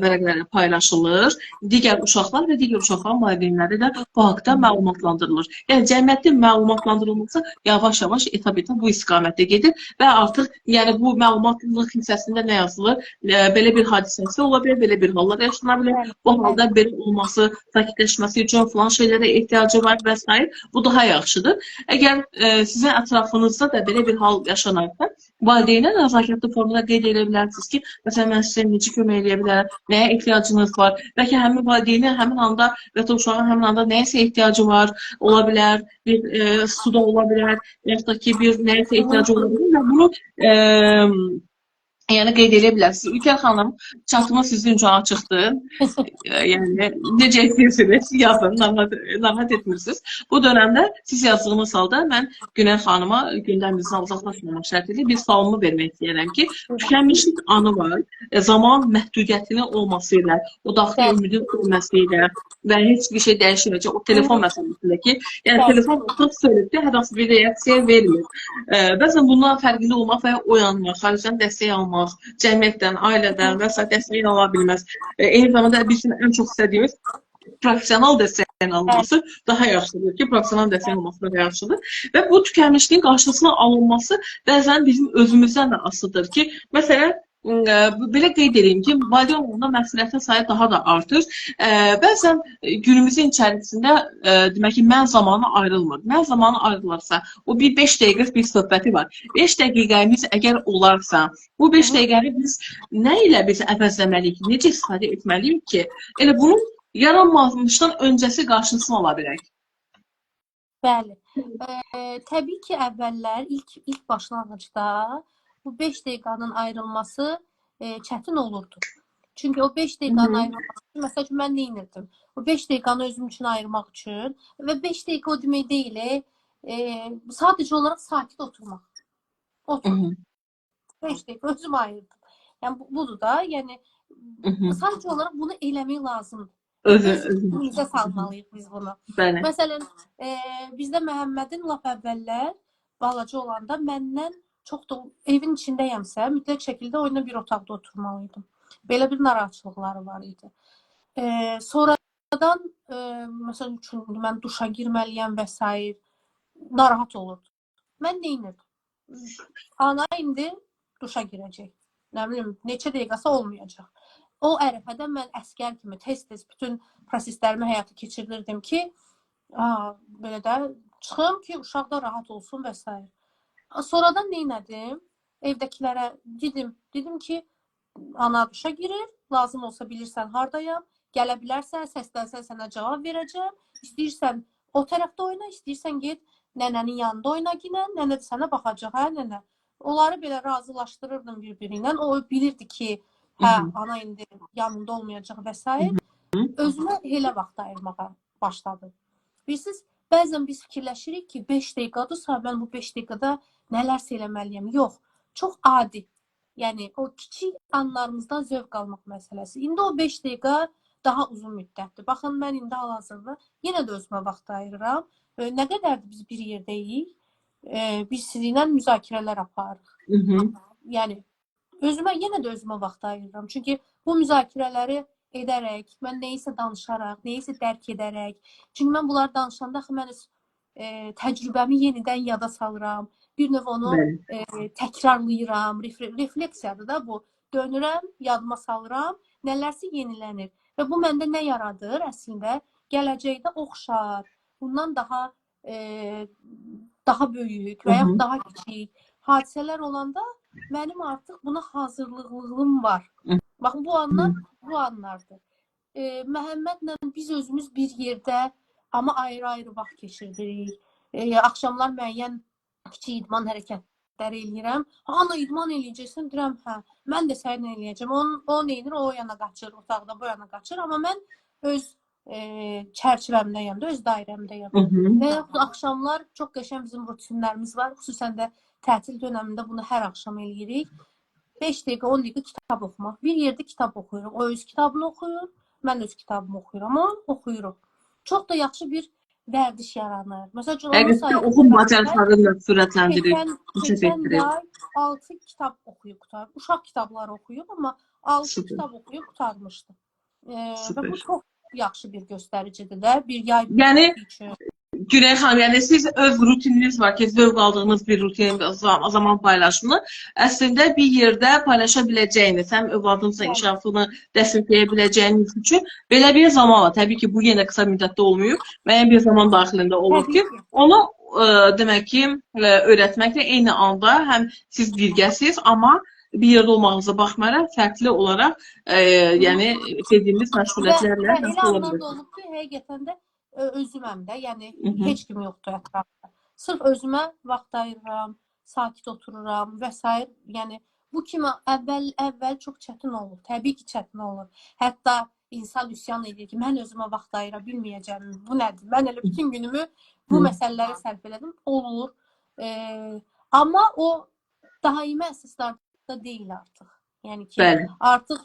vərəqləri paylaşılır. Digər uşaqlar və digər uşaqların valideynləri də bu haqda məlumatlandırılır. Yəni cəmiyyətin məlumatlandırılması yavaş-yavaş etap-etap bu istiqamətdə gedir və artıq yəni bu məlumatlılıq hissəsində nə yazılır? Belə bir hadisəsi ola bilər, belə bir hallar yaşana bilər. Bu halda belə olması, sakitləşməsi üçün falan şeylərə ehtiyacı var və s. Bu daha yaxşıdır. Əgər sizin ətrafınızda da belə bir hal yaşanarsa, valideynə nəzakətli formada qeyd edə bilərsiniz ki, məsələn, mən sizə necə kömək edə bilərəm, nəyə ehtiyacınız var? Bəlkə həmin valideynin həmin anda və ya uşağın həmin anda nəyəsə ehtiyacı var, ola bilər, bir suda ola bilər, yaxud da ki, bir nəyəsə ehtiyacı ola bilər və bunu yəni qeyd edə bilərsiniz. Ülkər xanım, çatımı sizin üçün açıqdır. Yəni necə istəyirsiniz, yazın, narahat etmirsiniz. Bu dönəmdə siz yazdığınız halda mən Günər xanıma gündəmimizdən uzaqlaşmamaq şərtilə bir sualımı vermək istəyirəm ki, tükənmişlik anı var, zaman məhdudiyyətinin olması ilə, o daxili ümidin olması ilə və heç bir şey dəyişməyəcək o telefon məsələsində ki, yəni telefon otaq söyləyib hər hansı bir reaksiya vermir. Bəzən bundan fərqli olmaq və oyanmaq, xaricdən dəstək almaq, cəmiyyətdən, ailədən və s. dəstək ala bilməz. Eyni zamanda bizim ən çox istədiyimiz profesional dəstəyin alınması daha yaxşıdır ki, profesional dəstəyin alınması daha yaxşıdır. Və bu tükənmişliyin qarşısının alınması bəzən bizim özümüzdən də asılıdır ki, məsələn, belə qeyd edeyim ki, valideyn olanda məsuliyyətin sayı daha da artır. Bəzən günümüzün içərisində demək ki, mən zamanı ayrılmır. Mən zamanı ayrılırsa, o bir 5 dəqiqə bir söhbəti var. 5 dəqiqəmiz əgər olarsa, bu 5 dəqiqəni biz nə ilə biz əvəzləməliyik, necə istifadə etməliyik ki, elə bunun yaranmamışdan öncəsi qarşısını ala bilək. Bəli. Təbii ki, əvvəllər ilk başlanğıcda bu 5 dəqiqənin ayrılması çətin olurdu. Çünki o 5 dəqiqənin ayrılması üçün, məsəl üçün, mən nə edirdim? O 5 dəqiqəni özüm üçün ayırmaq üçün və 5 dəqiqə o demək deyil, sadəcə olaraq sakit oturmaq. Otur. 5 dəqiqə özüm ayırdım. Yəni, budur da, yəni, sadəcə olaraq bunu eləmək lazımdır. Özümüzə salmalıyıq biz bunu. Bəli. Məsələn, bizdə Məhəmmədin lap əvvəllər balaca olanda məndən çox da evin içindəyəmsə, mütləq şəkildə oyuna bir otaqda oturmalıydım. Belə bir narahatçılıqları var idi. Sonradan, məsələn üçün, mən duşa girməliyəm və s. narahat olurdu. Mən nə edirdim? Ana indi duşa girəcək. Nə bilim, neçə dəqiqəsi olmayacaq. O ərəfədə mən əskər kimi tez-tez bütün proseslərimi həyata keçirirdim ki, belə də çıxım ki, uşaq da rahat olsun və s. Sonradan nə edim? Evdəkilərə dedim ki, ana duşa girir, lazım olsa bilirsən hardayam, gələ bilərsən, səslənsən sənə cavab verəcəm, istəyirsən o tərəfdə oyna, istəyirsən get nənənin yanında oyna ginə, nənə də sənə baxacaq, hə nənə? Onları belə razılaşdırırdım bir-biri ilə, o bilirdi ki, hə, ana indi yanında olmayacaq və s. Özümə elə vaxt ayırmağa başladım. Bilirsiniz, bəzən biz fikirləşirik ki, 5 dəqiqədursa, mən bu 5 dəqiqədə nələrsə eləməliyəm. Yox, çox adi. Yəni, o kiçik anlarımızdan zövq almaq məsələsi. İndi o 5 dəqiqə daha uzun müddətdir. Baxın, mən indi hal-hazırda yenə də özümə vaxt ayırıram. Nə qədərdir biz bir yerdəyik, biz sizinlə müzakirələr aparırıq. Yəni, yenə də özümə vaxt ayırıram. Çünki bu müzakirələri edərək, mən nəyisə danışaraq, nəyisə dərk edərək. Çünki mən bunları danışanda mən təcrübəmi yenidən yada salıram. Bir növ onu təkrarlayıram. Refleksiyadır da bu. Dönürəm, yadıma salıram, nələrsə yenilənir. Və bu məndə nə yaradır? Əslində, gələcəkdə oxşar, bundan daha böyük və yaxud daha kiçik hadisələr olanda mənim artıq buna hazırlığım var. Baxın, bu anlardır. Məhəmmədlə biz özümüz bir yerdə, amma ayrı-ayrı vaxt keçirdirik. Axşamlar müəyyən kiçik idman hərəkətləri eləyirəm. Ana, idman eləyəcəksən, deyirəm, hə, mən də səninlə eləyəcəm. O neynir, o yana qaçır, otaqda bu yana qaçır. Amma mən öz çərçivəmdəyəm də, öz dairəmdəyəm. Hı hı. Və yaxud axşamlar çox qəşəng bizim rutinlərimiz var. Xüsusən də tətil dönəmində bunu hər axşam eləyirik. 5 dəqiqə, 10 dəqiqə kitab oxumaq. Bir yerdə kitab oxuyuruq. O öz kitabını oxuyur, mən öz kitabımı oxuyuram. Amma oxuyuruq. Çox da yaxşı bir vərdiş yaranır. Məsələn, onun Həqiqətən oxum bacarıqlarını da sürətləndirir, inkişaf keçən etdirir. yay 6 kitab oxuyub qurtarıb. Uşaq kitabları oxuyub, amma 6 Süper. kitab oxuyub qurtarmışdı. Və Süper. bu çox yaxşı bir göstəricidir də, bir yay Yəni üçün. Güney xanım, yəni siz öz rutininiz var ki, zövq aldığınız bir rutin, zaman paylaşımını əslində bir yerdə paylaşa biləcəyiniz, həm övladınızın inkişafını dəstəkləyə biləcəyiniz üçün belə bir zaman var. Təbii ki, bu yenə qısa müddətdə olmuyor. Müəyyən bir zaman daxilində olur ki, onu demək ki, öyrətməklə eyni anda həm siz birgəsiz, amma bir yerdə olmağınıza baxmayaraq fərqli olaraq yəni sevdiyiniz məşğuliyyətlərlə elə anlamda olub ki, həqiqətən də özüməm də, yəni heç kim yoxdur ətrafda. Sırf özümə vaxt ayırıram, sakit otururam və s. Yəni bu kimi əvvəl çox çətin olur. Təbii ki, çətin olur. Hətta insan üsyan edir ki, mən özümə vaxt ayıra bilməyəcəm. Bu nədir? Mən elə bütün günümü bu məsələlərə sərf elədim. Olur. Amma o daimi əsaslarda deyil artıq. Yəni ki, artıq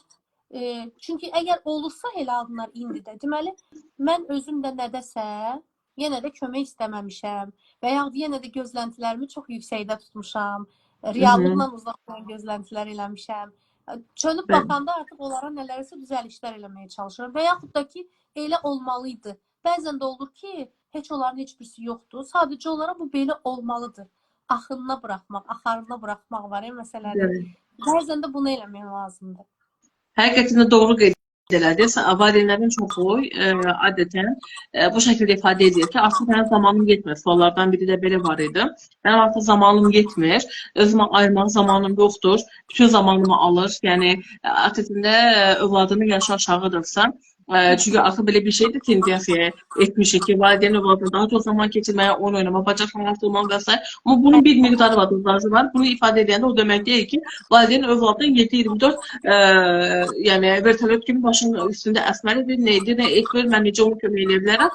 çünki əgər olursa elə adlar indi də, deməli, mən özüm də nədəsə yenə də kömək istəməmişəm və ya yenə də gözləntilərimi çox yüksəkdə tutmuşam, reallıqla uzaq olan gözləntilər eləmişəm. Çönüb baxanda artıq onlara nələrsə düzəlişlər eləməyə çalışıram və yaxud da ki, elə olmalıydı. Bəzən də olur ki, heç onların heç birisi yoxdur. Sadəcə olaraq bu belə olmalıdır. Axınına buraxmaq, axarına buraxmaq var məsələdə. Bəzən də bunu eləmək lazımdır. Həqiqətən də doğru qeyd edildiniz. Valideynlərin çoxu adətən bu şəkildə ifadə edir ki, artıq mənim zamanım yetmir. Suallardan biri də belə var idi. Mənim artıq zamanım yetmir, özümə ayırmaq zamanım yoxdur, bütün zamanımı alır. Yəni, adətində övladının yaşı aşağıdırsa, çünki artıq belə bir şeydir, tendensiyaya etmişik ki, valideyn övladına daha çox zaman keçirməyə, oyun oynama, bacarıqlarını artırmaq və s. Amma bunun bir miqdarı var, dozajı var. Bunu ifadə edəndə o demək deyil ki, valideyn övladın 7-24 yəni vertolyot kimi başının üstündə əsməlidir, nə edir, nə etmir, mən necə onu kömək edə bilərəm.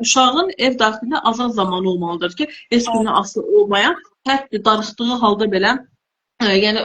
Uşağın ev daxilində azad zamanı olmalıdır ki, heç gündən asılı olmayan, hətta darıxdığı halda belə, yəni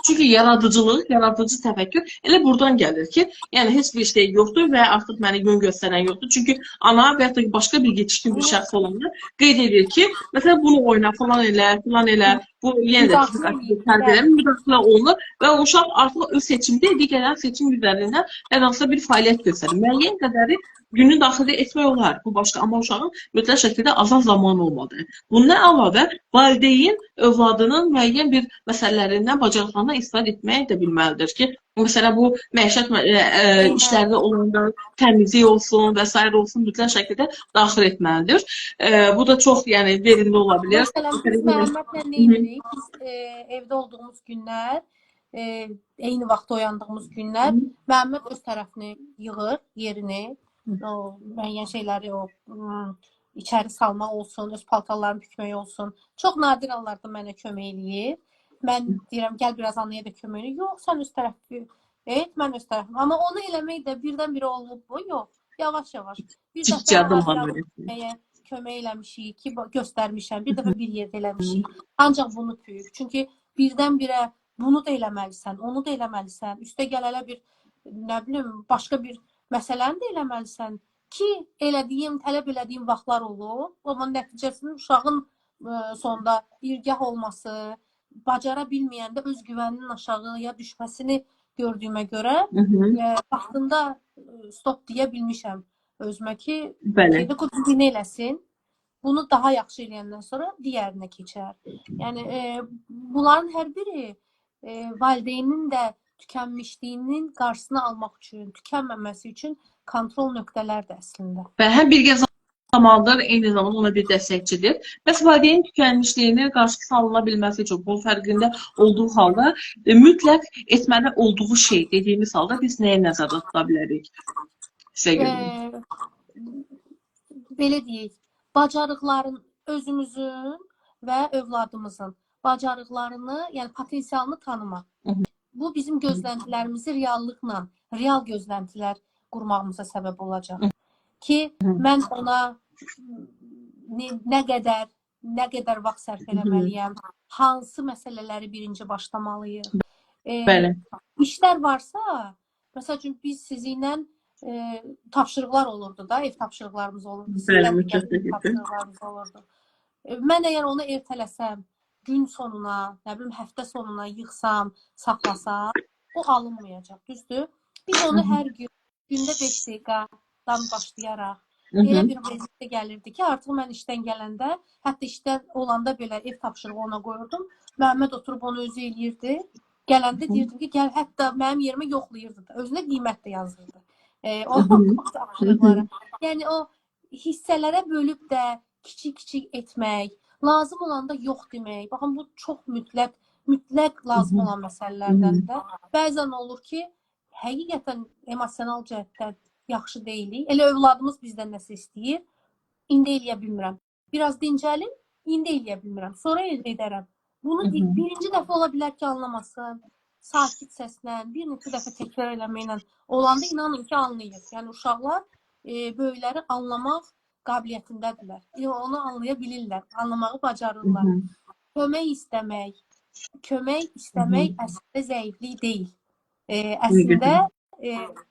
çünki yaradıcılıq, yaradıcı təfəkkür elə buradan gəlir ki, yəni heç bir şey yoxdur və artıq mənə yön göstərən yoxdur. Çünki ana və ya da başqa bir yetişkin bir şəxs olanda qeyd edir ki, məsələn, bunu oyna, falan elə, bu yenə də müdaxilə olunur və uşaq artıq öz seçimdə digər seçim üzərində hər hansı bir fəaliyyət göstərir. Müəyyən qədəri günün daxilində etmək olar, bu başqa, amma uşağın mütləq şəkildə azad zamanı olmalıdır. Bundan əlavə, valideyn övladının müəyyən bir məsələlərindən, bacarıqlarından istifadə etməyə də bilməlidir ki, məsələn, bu məişət işlərdə olanda təmizlik olsun və s. olsun, mütləq şəkildə daxil etməlidir. Bu da çox verimli ola bilər. Məsələn, biz Məhəmmədlə nə edirik? Biz evdə olduğumuz günlər, eyni vaxtda oyandığımız günlər, Məhəmməd öz tərəfini yığır, yerini, müəyyən şeyləri içəri salmaq olsun, öz paltarlarını bükmək olsun. Çox nadir hallarda mənə kömək eləyir. Mən deyirəm, gəl biraz anaya da kömək eləyir. Yox, sən öz tərəfi et, mən öz tərəfim. Amma onu eləmək də birdən-birə olub bu, yox. Yavaş-yavaş. Bir dəfə kömək eləmişik ki, göstərmişəm. Bir dəfə bir yerdə eləmişik. Ancaq bunu tüyük. Çünki birdən-birə bunu da eləməlisən, onu da eləməlisən. Üstə gəl elə bir, nə bilim, başqa bir məsələni də eləməlisən ki, tələb elədiyim vaxtlar olur. Amma nəticəsinin uşağın sonda birgah olması, bacara bilməyəndə öz güvəninin aşağıya düşməsini gördüyümə görə vaxtında stop deyə bilmişəm özümə ki, bunu eləsin. Bunu daha yaxşı eləyəndən sonra digərinə keçər. Yəni, bunların hər biri valideynin də tükənmişliyinin qarşısını almaq üçün, tükənməməsi üçün kontrol nöqtələrdir əslində. Və həm birgə zamandır, eyni zamanda ona bir dəstəkçidir. Bəs valideynin tükənmişliyinin qarşısı alına bilməsi üçün bunun fərqində olduğu halda mütləq etməli olduğu şey dediyimiz halda biz nəyə nəzərdə tuta bilərik? Belə deyək, bacarıqların özümüzün və övladımızın bacarıqlarını, yəni potensialını tanımaq. Bu bizim gözləntilərimizi reallıqla, real gözləntilər qurmağımıza səbəb olacaq. Ki, mən ona nə qədər vaxt sərf eləməliyəm, hansı məsələləri birinci başlamalıyıq. Bəli. İşlər varsa, məsəl üçün biz sizinlə tapşırıqlar olurdu da, ev tapşırıqlarımız olurdu. Bəli, mütləq tapşırıqlarımız olurdu. Mən əgər onu ertələsəm, gün sonuna, nə bilim, həftə sonuna yığsam, saxlasam, o alınmayacaq, düzdür? Biz onu hər gün, gündə 5 dəqiqədən başlayaraq, elə bir vəziyyətə gəlirdi ki, artıq mən işdən gələndə, hətta işdən olanda belə ev tapşırığı ona qoyurdum, Məhəmməd oturub onu özü eləyirdi. Gələndə deyirdim ki, gəl, hətta mənim yerimə yoxlayırdı da, özünə qiymət də yazırdı. O tapşırıqlara. Yəni, o hissələrə bölüb də kiçik-kiçik etmək, lazım olanda yox demək. Baxın, bu çox mütləq lazım olan məsələlərdən də. Bəzən olur ki, həqiqətən emosional cəhətdən yaxşı deyilik. Elə övladımız bizdən nəsə istəyir, indi eləyə bilmirəm. Biraz dincəlim, indi eləyə bilmirəm. Sonra edərəm. Bunu birinci dəfə ola bilər ki, anlamasın. Sakit səslə, bir neçə dəfə təkrar eləməklə olanda inanın ki, anlayır. Yəni, uşaqlar böyükləri anlamaq qabiliyyətindədirlər. Onu anlaya bilirlər, anlamağı bacarırlar. Kömək istəmək əslində zəiflik deyil. Əslində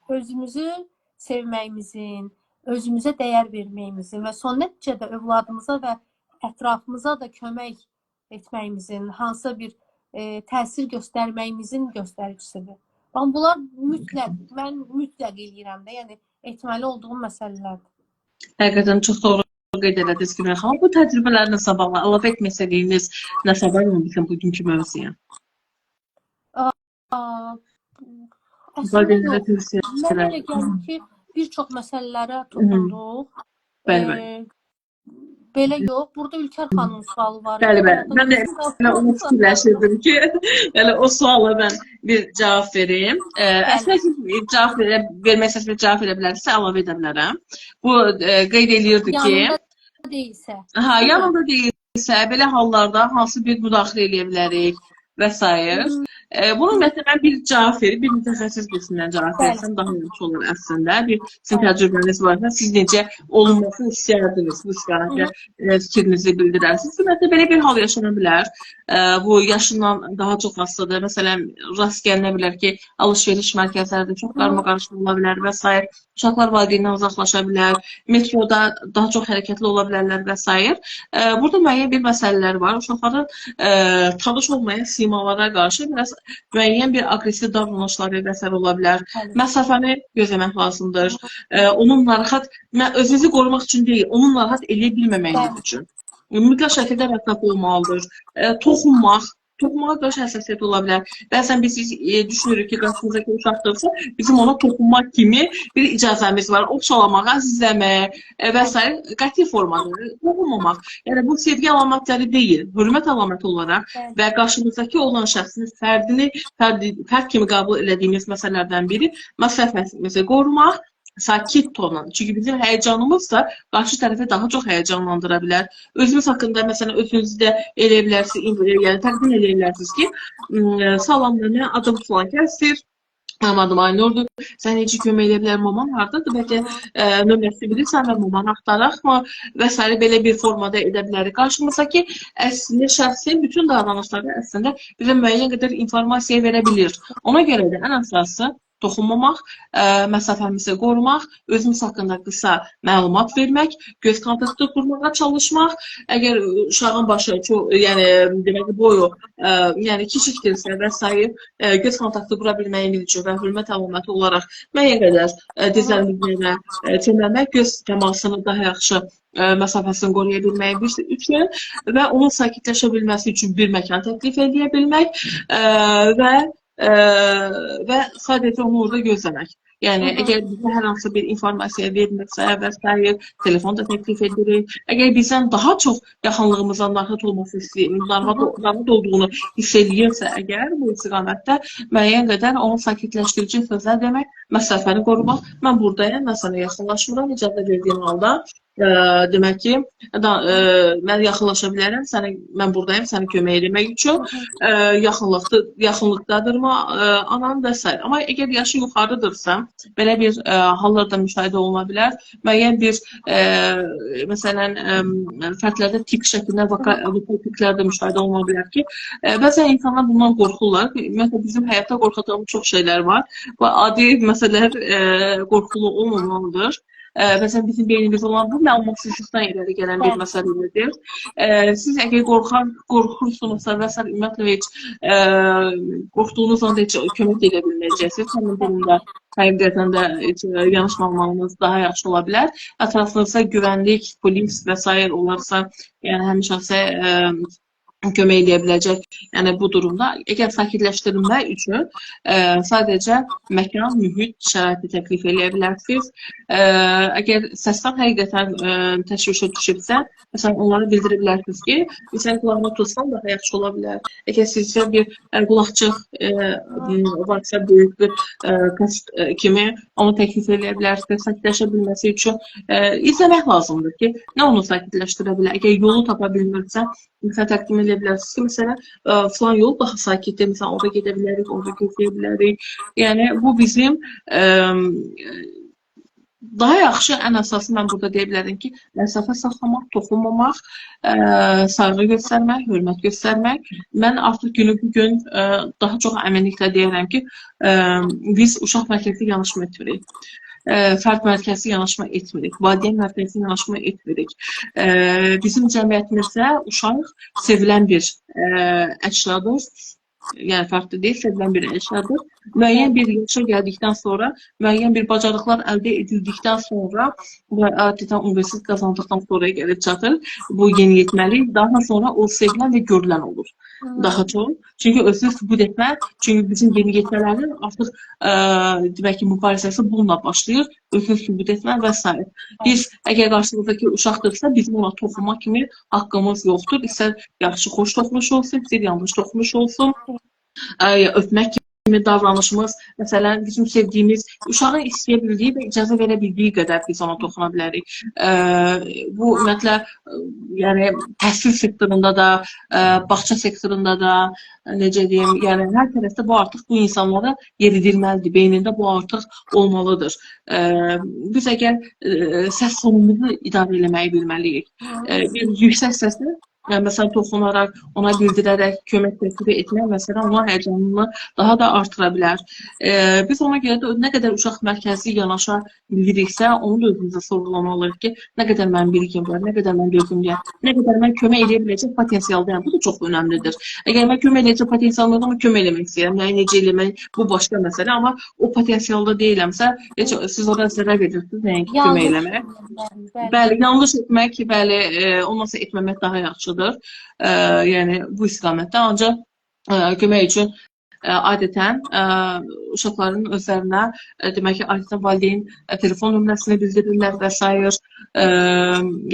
özümüzü sevməyimizin, özümüzə dəyər verməyimizin və son nəticədə övladımıza və ətrafımıza da kömək etməyimizin, hansısa bir təsir göstərməyimizin göstəricisidir. Bunlar mən mütləq eləyirəm də, yəni etməli olduğum məsələlərdir. Həqiqətən çox doğru qeyd elədiniz ki, xanım, bu təcrübələrlə sabahla əlavə etmək istədiyiniz nəsə var mı bugünkü mövzuya? Əslində yox. Mən elə gəlir ki, bir çox məsələlərə toxunduq. Belə yox. Burada Ülkər xanımın sualı var. Bəli. Mən də onu fikirləşirdim ki, yəni o suala mən bir cavab verim. Əslində siz cavab vermək istəsəniz cavab verə bilərsinizsə əlavə edə bilərəm. Bu qeyd eləyirdi ki, yanında deyilsə, belə hallarda hansı bir müdaxilə eləyə bilərik və s. Bunu ümumiyyətlə mən bir cavab verib, bir mütəxəssis qismindən cavab versəm daha yaxşı olur əslində. Sizin təcrübəniz varsa, siz necə olunmasını istəyərdiniz bu istiqamətdə fikrinizi bildirərsiniz. Ümumiyyətlə belə bir hal yaşana bilər. Bu yaşından daha çox hastadır. Məsələn, rast gəlinə bilər ki, alış-veriş mərkəzlərdə çox qarma-qarışıq ola bilər və s. Uşaqlar valideyndən uzaqlaşa bilər, metroda daha çox hərəkətli ola bilərlər və s. Burada müəyyən bir məsələlər var. Uşaqların tanış olmayan simalara qarşı biraz müəyyən bir aqressiv davranışları və s. ola bilər. Məsafəni gözləmək lazımdır. Onun narahat, özünüzü qorumaq üçün deyil, onun narahat eləyə bilməməyiniz üçün. Mütləq şəkildə rəqab olmalıdır. Toxunmağa qarşı həssasiyyət ola bilər. Bəzən biz düşünürük ki, qarşımızdakı uşaqdırsa, bizim ona toxunmaq kimi bir icazəmiz var. Oxşalamağa, zizləmək və s. qəti formada toxunmamaq. Yəni, bu sevgi əlamətləri deyil, hörmət əlaməti olaraq və qarşımızdakı olan şəxsin fərd kimi qəbul edədiyimiz məsələlərdən biri məsafəmizi qorumaq, sakit tonla. Çünki bizim həyəcanımız da qarşı tərəfi daha çox həyəcanlandıra bilər. Özünüz haqqında, məsələn, özünüzü də eləyə bilərsiniz, yəni təqdim eləyə bilərsiniz ki, salamlarına adım falan kəsdir. Adım Aynurdur. Sən necə kömək edə bilər, maman haradadır? Bəlkə nömrəsi bilirsən və mamanı axtaraq mı? Və s. belə bir formada edə bilərik. Qarşımıza ki, əslində şəxsin bütün davranışları əslində bizə müəyyən qədər informasiya verə bilir. Ona görə də ən əsası toxunmamaq, məsafəmizi qorumaq, özümüz haqqında qısa məlumat vermək, göz kontakti qurmağa çalışmaq. Əgər uşağın başı demək ki, boyu kiçikdirsə və s. göz kontakti qura bilməyimiz üçün və hörmət əlaməti olaraq müəyyən qədər dizlərimizlə çöməlmək, göz təmasını daha yaxşı məsafəsini qoruya bilməyimiz üçün və onun sakitləşə bilməsi üçün bir məkan təklif edə bilmək və sadəcə onu orada gözləmək. Yəni, əgər bizə hər hansı bir informasiya verilmirsə və s. telefon da təklif edirik. Əgər bizdən daha çox yaxınlığımızdan narahat olduğunu hiss edirsə, əgər bu istiqamətdə müəyyən qədər onu sakitləşdirici sözlər demək, məsafəni qorumaq. Mən buradayım, mən sənə yaxınlaşmıram, icazə verdiyim halda. demək ki, mən yaxınlaşa bilərəm, mən buradayım, səni kömək etmək üçün. Yaxınlıqdadırmı anan və s. Amma əgər yaşı yuxarıdırsa, belə bir hallarda müşahidə oluna bilər. Müəyyən bir məsələn fərdlərdə tip şəklində vokal tiplərdə müşahidə oluna bilər ki, bəzən insanlar bundan qorxurlar. Ümumiyyətlə bizim həyatda qorxduğumuz çox şeylər var. Bu adi məsələlər qorxulu olmamalıdır. Məsələn, bizim beynimizdə olan bu məlumatsızlıqdan irəli gələn bir məsələdir. Siz əgər qorxursunuzsa və s. ümumiyyətlə heç qorxduğunuz anda heç kömək edə bilməyəcəksiniz. Həmin durumda həqiqətən də yanaşmamağınız daha yaxşı ola bilər. Ətrafınızda güvənlik, polis və s. olarsa, yəni həmin şəxsə kömək edə biləcək. Yəni bu durumda əgər sakitləşdirilmək üçün sadəcə məkan, mühit, şəraiti təklif edə bilərsiniz. Əgər səsdən həqiqətən təşvişə düşübsə, məsələn, onlara bildirə bilərsiniz ki, sən qulağına tutsan daha yaxşı ola bilər. Əgər sizcə bir qulaqçıq varsa, böyük bir kast kimi onu təklif edə bilərsiniz. Sakitləşə bilməsi üçün izləmək lazımdır ki, nə onu sakitləşdirə bilər. Əgər yolu tapa bilmirsə, məsələn, təqdim edə bilərsiniz ki, məsələn, filan yol daha sakitdir, məsələn, orada gedə bilərik, orada gözləyə bilərik. Yəni, bu bizim daha yaxşı, ən əsası mən burada deyə bilərəm ki, məsafə saxlamaq, toxunmamaq, sayğı göstərmək, hörmət göstərmək. Mən artıq günü bu gün daha çox əminliklə deyərəm ki, biz uşaq mərkəzli yanaşma etmirik. Fərd mərkəzli yanaşma etmirik, valideyn mərkəzli yanaşma etmirik. Bizim cəmiyyətimizdə uşaq sevilən bir əşyadır. Yəni fərqli deyil, sevilən bir əşyadır. Müəyyən bir yaşa gəldikdən sonra, müəyyən bir bacarıqlar əldə edildikdən sonra və adətən universitet qazandıqdan sonra gəlib çatır. Bu yeniyetməlik daha sonra o sevilən və görülən olur. Daha çox. Çünki özünü sübut etmək, çünki bizim yeniyetmələrin artıq demək ki, mübarizəsi bununla başlayır. Özünü sübut etmək və s. Biz əgər qarşımızdakı uşaqdırsa, bizim ona toxunmaq kimi haqqımız yoxdur. İstər yaxşı, xoş toxunuş olsun, istər yanlış toxunuş olsun. Öpmək kimi davranışımız, məsələn, bizim sevdiyimiz, uşağın istəyə bildiyi və icazə verə bildiyi qədər biz ona toxuna bilərik. Bu, ümumiyyətlə, yəni, təhsil sektorunda da, bağça sektorunda da, necə deyim, yəni, hər tərəfdə bu artıq bu insanlara yeridilməlidir, beynində bu artıq olmalıdır. Biz əgər səs tonumuzu idarə eləməyi bilməliyik. Bir yüksək səslə, məsələn, toxunaraq, ona bildirərək, kömək təklif etmək, məsələn, onun həyəcanını daha da artıra bilər. Biz ona görə də nə qədər uşaq mərkəzli yanaşa biliriksə, onu da özümüzə sorğulamalıyıq ki, nə qədər mənim bilgim var, nə qədər mən gözümləyəm, nə qədər mən kömək edə biləcək potensialdayam. Bu da çox önəmlidir. Əgər mən kömək edəcək potensialda ama kömək eləmək istəyirəm, yəni necə eləmək, bu başqa məsələ, amma o potensialda deyiləmsə, siz orada zərər verirsiniz, nəinki kömək eləmək. Bəli, yanlış etmək, bəli, olmasa etməmək daha yaxşıdır. Yəni bu istiqamətdə ancaq kömək üçün adətən uşaqların özlərinə demək ki, adətən valideyn telefon nömrəsini bildirirlər və s.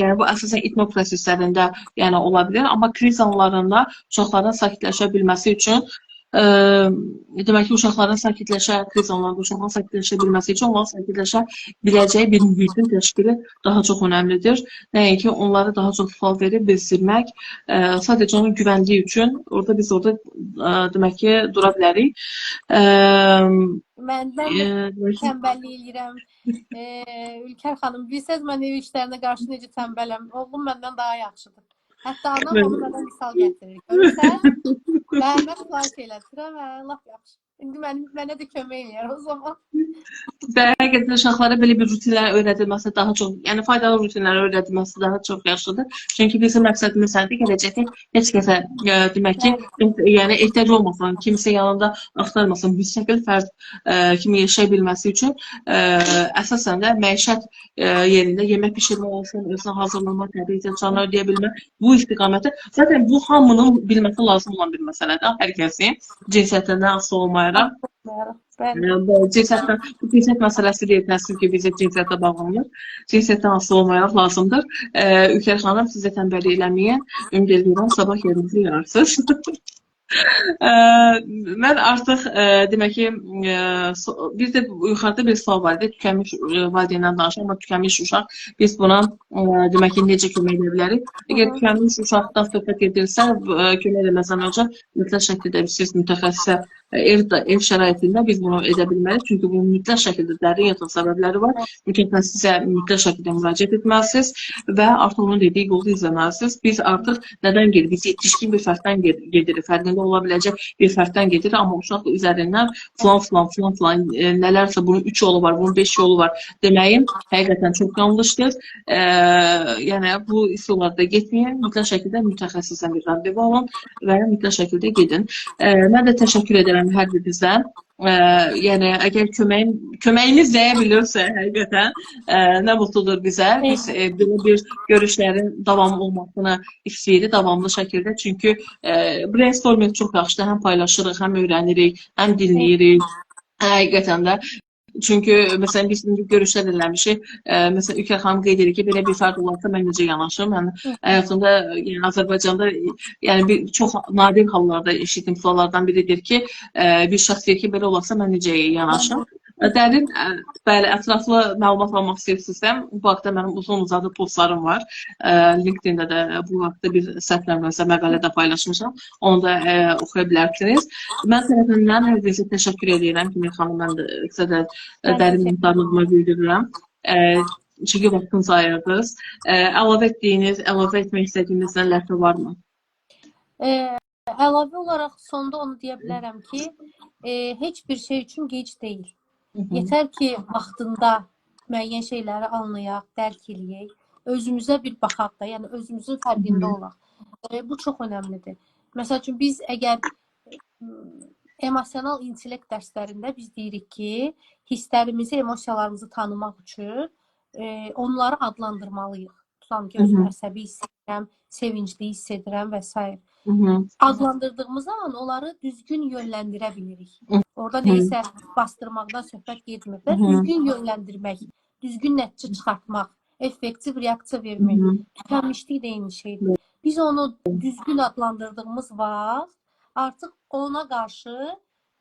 Yəni bu əsasən itmə proseslərində yəni ola bilər, amma kriz anlarında uşaqların sakitləşə bilməsi üçün demək ki, uşaqların kriz anlarında uşaqların sakitləşə bilməsi üçün onların sakitləşə biləcəyi bir mühitin təşkili daha çox önəmlidir. Nəinki onları daha çox sual verib bezdirmək, sadəcə onun güvənliyi üçün biz orada demək ki, dura bilərik. Mən tənbəllik eləyirəm. Ülkər xanım, bilsəz mən ev işlərinə qarşı necə tənbələm. Oğlum məndən daha yaxşıdır. Hətta anam onu məndən misal gətirir. Görürsən? Mən plan elədirəm, laf yaxşı. İndi mənə də kömək eləyər o zaman. Həqiqətən uşaqlara belə bir rutinlər öyrədilməsi daha çox, yəni faydalı rutinlər öyrədilməsi daha çox yaxşıdır. Çünki bizim məqsədimiz nədir? Gələcəkdə heç kəsə demək ki, yəni ehtiyac olmasın, kimsə yanında axtarmasın, müstəqil fərd kimi yaşaya bilməsi üçün əsasən də məişət yerində yemək bişirmək olsun, özünə hazırlamaq, təbii ehtiyaclarını ödəyə bilmək, bu istiqaməti. Zaten bu hamının bilməsi lazım olan bir məsələdir. Hər kəsin cinsiyyətindən asılı olmayaraq. Cinsiyət məsələsi deyil, təəssüf ki, bizə cinsiyyətlə bağlanır. Cinsiyyətdən asılı olmayaraq lazımdır. Ülkər xanım, sizə tənbəllik eləməyə ümid edirəm, sabah yerinizi yararsınız. Mən artıq demək ki, bir də yuxarıda bir sual var idi. Tükənmiş valideynlərdən danışır, amma tükənmiş uşaq biz buna demək ki, necə kömək edə bilərik? Əgər tükənmiş uşaqdan söhbət edirsə, kömək eləməzdən öncə mütləq şəkildə siz mütəxəssisə ev şəraitində biz bunu edə bilmərik. Çünki bunun mütləq şəkildə dərin yatan səbəbləri var. Mütəxəssisə mütləq şəkildə müraciət etməlisiniz və artıq onun dediyi yolu izləməlisiniz. Biz artıq nədən gedirik? Biz yetişkin bir fərddən gedirik. Fərqində ola biləcək bir fərddən gedir, amma uşaq üzərindən filan nələrsə bunun 3 yolu var, bunun 5 yolu var deməyim həqiqətən çox yanlışdır. Yəni bu istiqamətdə getməyin, mütləq şəkildə mütəxəssisdən bir randevu alın və mütləq şəkildə gedin. Mən də təşəkkür edirəm hər birinizdən. Yəni əgər köməyimiz dəyə bilirsə həqiqətən nə mutludur bizə. Biz belə bir görüşlərin davamlı olmasını istəyirik, davamlı şəkildə. Çünki brainstorming çox yaxşıdır. Həm paylaşırıq, həm öyrənirik, həm dinləyirik. Həqiqətən də. Çünki məsələn biz indi görüşlər eləmişik. Məsələn Ülkər xanım qeyd edir ki, belə bir fərq olarsa mən necə yanaşım? Yəni həyatımda, yəni Azərbaycanda, yəni çox nadir hallarda eşitdiyim suallardan biridir ki, bir şəxs deyir ki, belə olarsa mən necə yanaşım? Dərin, bəli, ətraflı məlumat almaq istəyirsinizsə, bu haqda mənim uzun-uzadı postlarım var. LinkedIn-də də bu haqda bir səhvlərimizə məqalədə paylaşmışam. Onu da oxuya bilərsiniz. Mən tərəfimdən hər birinizə təşəkkür edirəm. Kimi xanım, mən də sizə də dərin minnətdarlığımı bildirirəm. Çünki vaxtınızı ayırdınız. Əlavə etmək istədiyiniz nələrsə varmı? Əlavə olaraq sonda onu deyə bilərəm ki, heç bir şey üçün gec deyil. Yetər ki, vaxtında müəyyən şeyləri anlayaq, dərk eləyək, özümüzə bir baxaq da, yəni özümüzün fərqində olaq. Bu çox önəmlidir. Məsəl üçün, biz əgər emosional intellekt dərslərində biz deyirik ki, hisslərimizi, emosiyalarımızı tanımaq üçün onları adlandırmalıyıq. Tutalım ki, özümü əsəbi hiss edirəm, sevincli hiss edirəm və s. Adlandırdığımız zaman onları düzgün yönləndirə bilirik. Orada neysə bastırmaqdan söhbət getmir də, düzgün yönləndirmək, düzgün nəticə çıxartmaq, effektiv reaksiya vermək, tükənmişlik də eyni şeydir. Biz onu düzgün adlandırdığımız vaxt artıq ona qarşı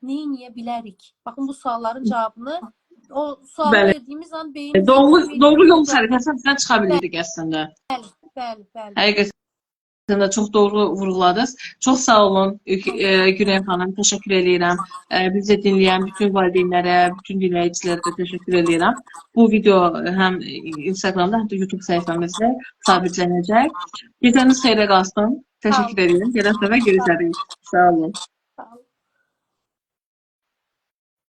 nə edə bilərik? Baxın, bu sualların cavabını o sualı verdiyimiz an beynimiz... Doğru yol xəritəsindən çıxa bilirik əslində. Bəli. Həqiqətən də çox doğru vurğuladınız. Çox sağ olun Güney xanım, təşəkkür edirəm. Bizi dinləyən bütün valideynlərə, bütün dinləyicilərə də təşəkkür edirəm. Bu video həm Instagramda, həm də YouTube səhifəmizdə sabitlənəcək. Gecəniz xeyrə qalsın. Təşəkkür edirəm. Gələn səfər görüşərik. Sağ olun.